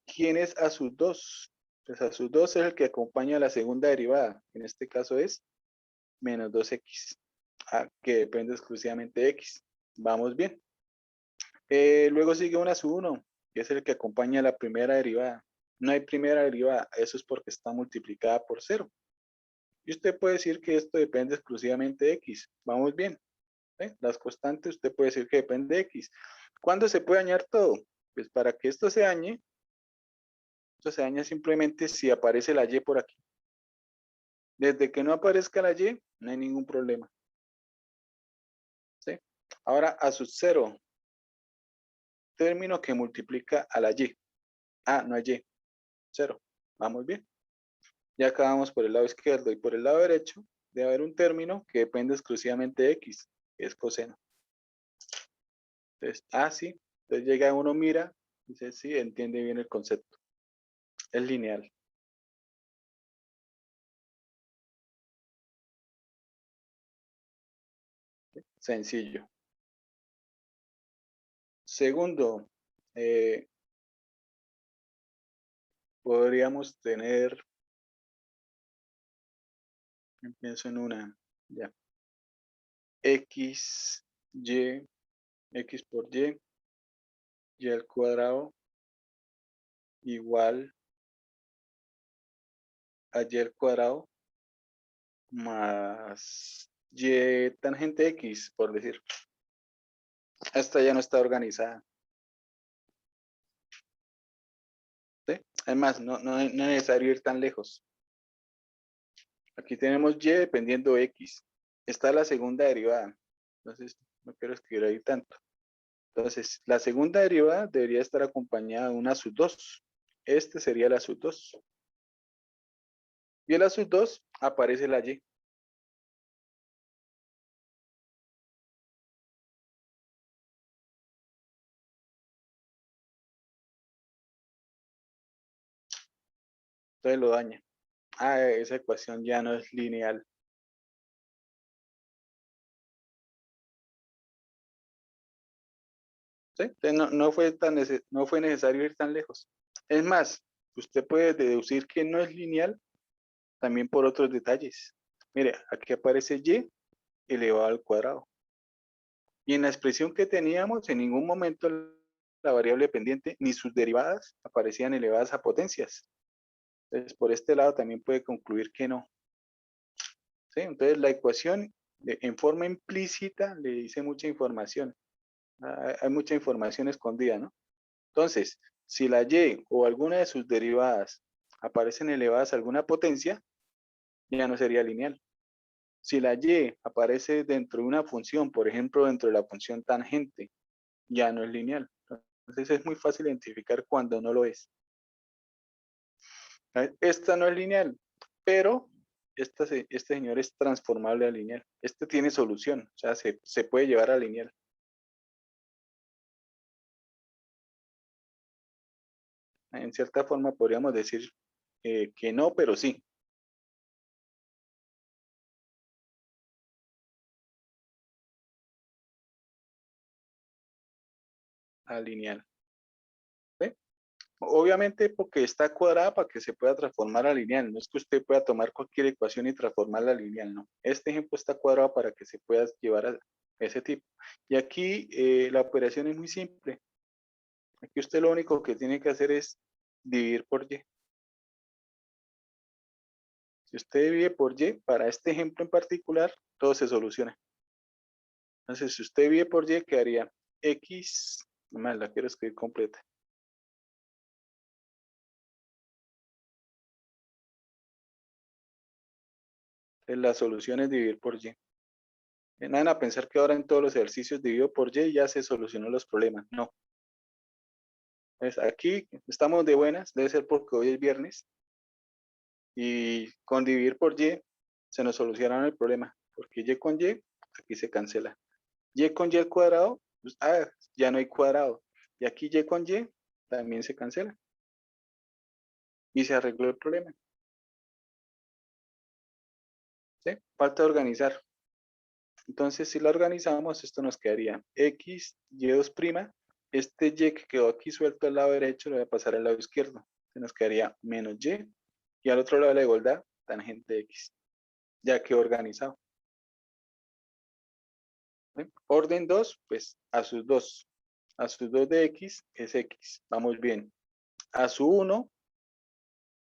[SPEAKER 2] ¿Quién es a sub 2? Pues a sub 2 es el que acompaña la segunda derivada. En este caso es menos 2x, que depende exclusivamente de x. Vamos bien. Luego sigue una sub 1, que es el que acompaña la primera derivada. No hay primera derivada, eso es porque está multiplicada por 0. Y usted puede decir que esto depende exclusivamente de x. Vamos bien. Las constantes usted puede decir que depende de x. ¿Cuándo se puede dañar todo? Pues para que esto se dañe simplemente si aparece la y por aquí. Desde que no aparezca la y, no hay ningún problema. ¿Sí? Ahora a sub 0. Término que multiplica a la y. No hay y. 0. Vamos bien. Ya acabamos por el lado izquierdo y por el lado derecho debe haber un término que depende exclusivamente de x, que es coseno. Entonces, sí. Entonces llega uno, mira, dice, sí, entiende bien el concepto. Es lineal. Sencillo. Segundo, podríamos tener, pienso en una, ya, x, y, x por y al cuadrado igual a y al cuadrado más y tangente x, por decir. Esta ya no está organizada. ¿Sí? Además, no es necesario ir tan lejos. Aquí tenemos y dependiendo de x. Está la segunda derivada. Entonces, no quiero escribir ahí tanto. Entonces, la segunda derivada debería estar acompañada de una sub 2. Este sería la sub 2. Y en la sub 2 aparece la y. Entonces lo daña. Ah, esa ecuación ya no es lineal. ¿Sí? Entonces no fue necesario ir tan lejos. Es más, usted puede deducir que no es lineal también por otros detalles. Mire, aquí aparece y elevado al cuadrado. Y en la expresión que teníamos, en ningún momento la variable pendiente ni sus derivadas aparecían elevadas a potencias. Entonces, por este lado también puede concluir que no. ¿Sí? Entonces, la ecuación en forma implícita le dice mucha información. Hay mucha información escondida, ¿no? Entonces, si la y o alguna de sus derivadas aparecen elevadas a alguna potencia, ya no sería lineal. Si la y aparece dentro de una función, por ejemplo, dentro de la función tangente, ya no es lineal. Entonces es muy fácil identificar cuando no lo es. Esta no es lineal, pero este señor es transformable a lineal. Este tiene solución, o sea, se puede llevar a lineal. En cierta forma podríamos decir que no, pero sí. A lineal. ¿Sí? Obviamente porque está cuadrada para que se pueda transformar a lineal. No es que usted pueda tomar cualquier ecuación y transformarla a lineal, no. Este ejemplo está cuadrado para que se pueda llevar a ese tipo. Y aquí la operación es muy simple. Aquí usted lo único que tiene que hacer es dividir por y. Si usted divide por y, para este ejemplo en particular, todo se soluciona. Entonces, si usted divide por y, quedaría x, nomás la quiero escribir completa. La solución es dividir por y. No van a pensar que ahora en todos los ejercicios dividido por y ya se solucionó los problemas. No. Pues aquí estamos de buenas, debe ser porque hoy es viernes. Y con dividir por y se nos solucionaron el problema. Porque y con y, aquí se cancela. Y con y al cuadrado, pues, ya no hay cuadrado. Y aquí y con y también se cancela. Y se arregló el problema. ¿Sí? Falta organizar. Entonces, si la organizamos, esto nos quedaría x, y2'. Este y que quedó aquí suelto al lado derecho lo voy a pasar al lado izquierdo. Se nos quedaría menos y. Y al otro lado de la igualdad, tangente x. Ya quedó organizado. ¿Sí? Orden 2, pues a sus 2. A sus 2 de x es x. Vamos bien. A su 1,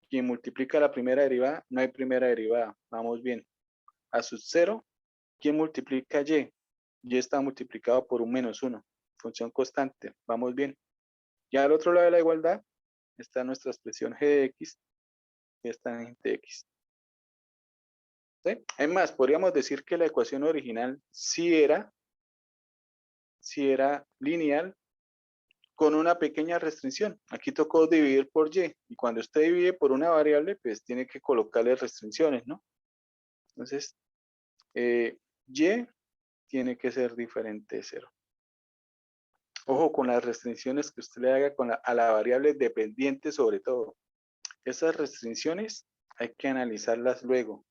[SPEAKER 2] quien multiplica la primera derivada, no hay primera derivada. Vamos bien. A su 0, ¿quién multiplica y? Y está multiplicado por un menos 1. Función constante. Vamos bien. Y al otro lado de la igualdad está nuestra expresión g de x y esta tangente x. ¿Sí? Es más, podríamos decir que la ecuación original sí era lineal con una pequeña restricción. Aquí tocó dividir por y. Y cuando usted divide por una variable, pues tiene que colocarle restricciones, ¿no? Entonces, y tiene que ser diferente de 0. Ojo con las restricciones que usted le haga a la variable dependiente sobre todo. Esas restricciones hay que analizarlas luego.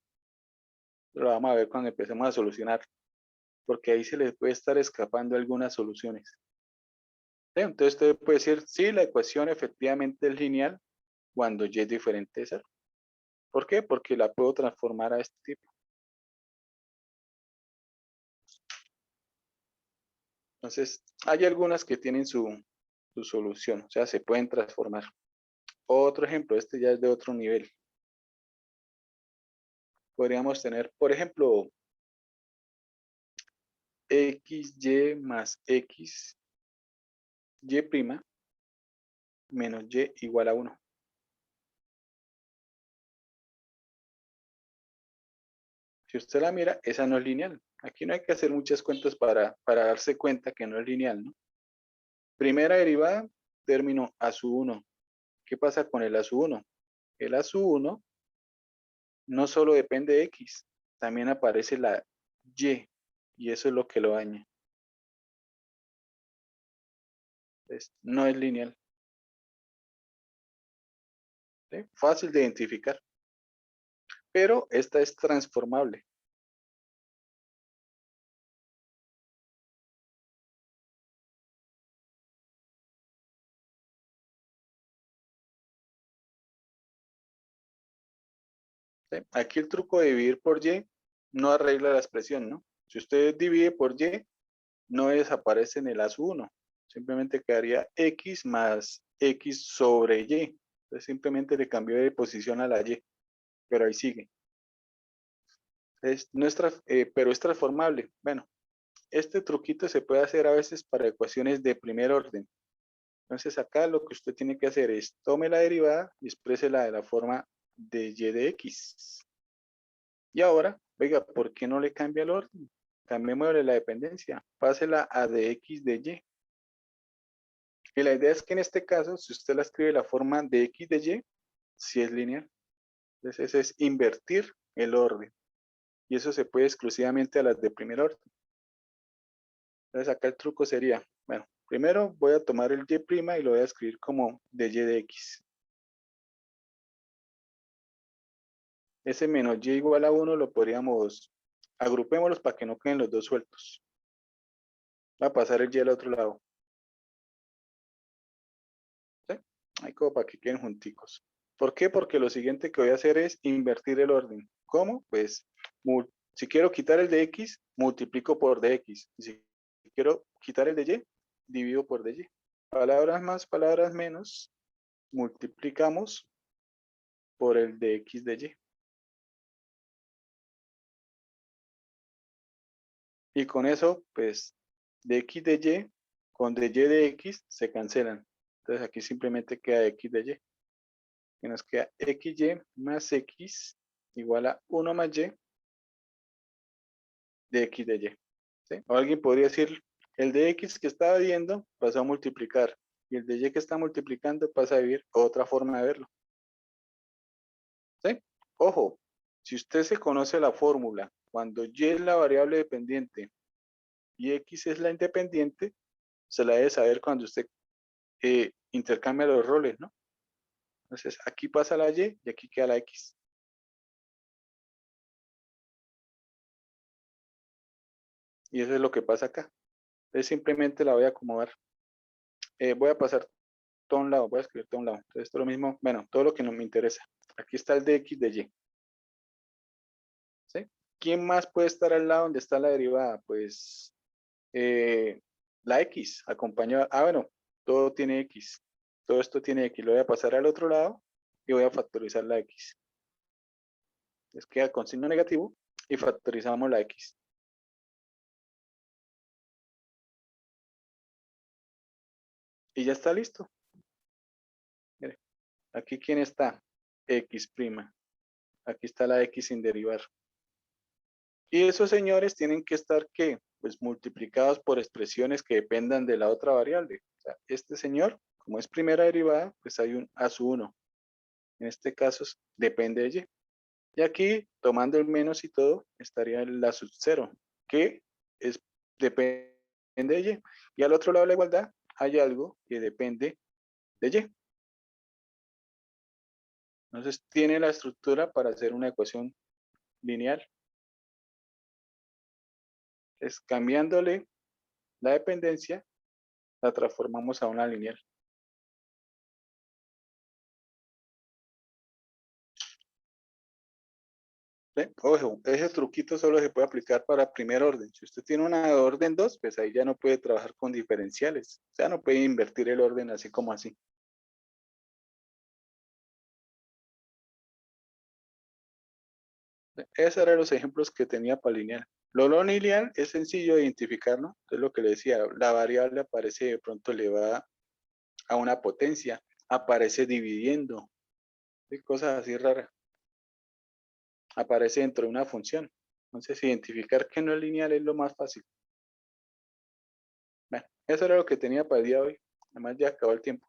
[SPEAKER 2] Lo vamos a ver cuando empecemos a solucionar. Porque ahí se les puede estar escapando algunas soluciones. ¿Sí? Entonces usted puede decir, sí, la ecuación efectivamente es lineal cuando y es diferente de 0. ¿Por qué? Porque la puedo transformar a este tipo. Entonces, hay algunas que tienen su solución, o sea, se pueden transformar. Otro ejemplo, este ya es de otro nivel. Podríamos tener, por ejemplo, xy más x, y' menos y igual a 1. Si usted la mira, esa no es lineal. Aquí no hay que hacer muchas cuentas para darse cuenta que no es lineal, ¿no? Primera derivada, término a su 1. ¿Qué pasa con el a su 1? El a su 1 no solo depende de x, también aparece la y eso es lo que lo daña. Entonces, no es lineal. ¿sí? Fácil de identificar. Pero esta es transformable. ¿Sí? Aquí el truco de dividir por y no arregla la expresión, ¿no? Si usted divide por y, no desaparece en el a sub 1. Simplemente quedaría x más x sobre y. Entonces simplemente le cambió de posición a la y, pero ahí sigue. Pero es transformable. Bueno, este truquito se puede hacer a veces para ecuaciones de primer orden. Entonces acá lo que usted tiene que hacer es tome la derivada y exprésela de la forma de y de x. Y ahora, oiga, ¿por qué no le cambia el orden? Cambiémosle la dependencia. Pásela a de x de y. Y la idea es que en este caso, si usted la escribe de la forma de x de y, si es lineal. Entonces ese es invertir el orden. Y eso se puede exclusivamente a las de primer orden. Entonces acá el truco sería, bueno, primero voy a tomar el y' y lo voy a escribir como de y de x. Ese menos y igual a 1 lo podríamos, agrupémoslos para que no queden los dos sueltos. Va a pasar el y al otro lado. ¿Sí? Ahí como para que queden junticos. ¿Por qué? Porque lo siguiente que voy a hacer es invertir el orden. ¿Cómo? Pues si quiero quitar el de x, multiplico por de x. Si quiero quitar el de y, divido por de y. Palabras más, palabras menos, multiplicamos por el de x de y. Y con eso, pues, de x de y con de y de x se cancelan. Entonces aquí simplemente queda x de y. Y nos queda xy más x igual a 1 más y de x de y. ¿Sí? O alguien podría decir, el de x que estaba viendo pasó a multiplicar. Y el de y que está multiplicando pasa a vivir. Otra forma de verlo. ¿Sí? Ojo, si usted se conoce la fórmula, cuando y es la variable dependiente y x es la independiente, se la debe saber cuando usted intercambia los roles, ¿no? Entonces, aquí pasa la y aquí queda la x. Y eso es lo que pasa acá. Entonces, simplemente la voy a acomodar. Voy a pasar todo a un lado, voy a escribir todo a un lado. Entonces, esto es lo mismo, bueno, todo lo que no me interesa. Aquí está el de x de y. ¿Sí? ¿Quién más puede estar al lado donde está la derivada? Pues la x acompañada. Bueno, todo tiene x. Todo esto tiene x. Lo voy a pasar al otro lado y voy a factorizar la x. Les queda con signo negativo y factorizamos la x. Y ya está listo. Mire, aquí quién está, x'. Aquí está la x sin derivar. Y esos señores tienen que estar, ¿qué? Pues multiplicados por expresiones que dependan de la otra variable. O sea, este señor, como es primera derivada, pues hay un a sub 1. En este caso depende de y. Y aquí, tomando el menos y todo, estaría el a sub 0, que depende de y. Y al otro lado de la igualdad hay algo que depende de y. Entonces tiene la estructura para hacer una ecuación lineal. Es cambiándole la dependencia, la transformamos a una lineal. ¿Sí? Ojo, ese truquito solo se puede aplicar para primer orden. Si usted tiene una de orden 2, pues ahí ya no puede trabajar con diferenciales. O sea, no puede invertir el orden así como así. Esos eran los ejemplos que tenía para lineal. Lo no lineal es sencillo de identificar, ¿no? Es lo que le decía, la variable aparece de pronto elevada a una potencia, aparece dividiendo, ¿sí? Cosas así raras. Aparece dentro de una función. Entonces, identificar que no es lineal es lo más fácil. Bueno, eso era lo que tenía para el día de hoy. Además, ya acabó el tiempo.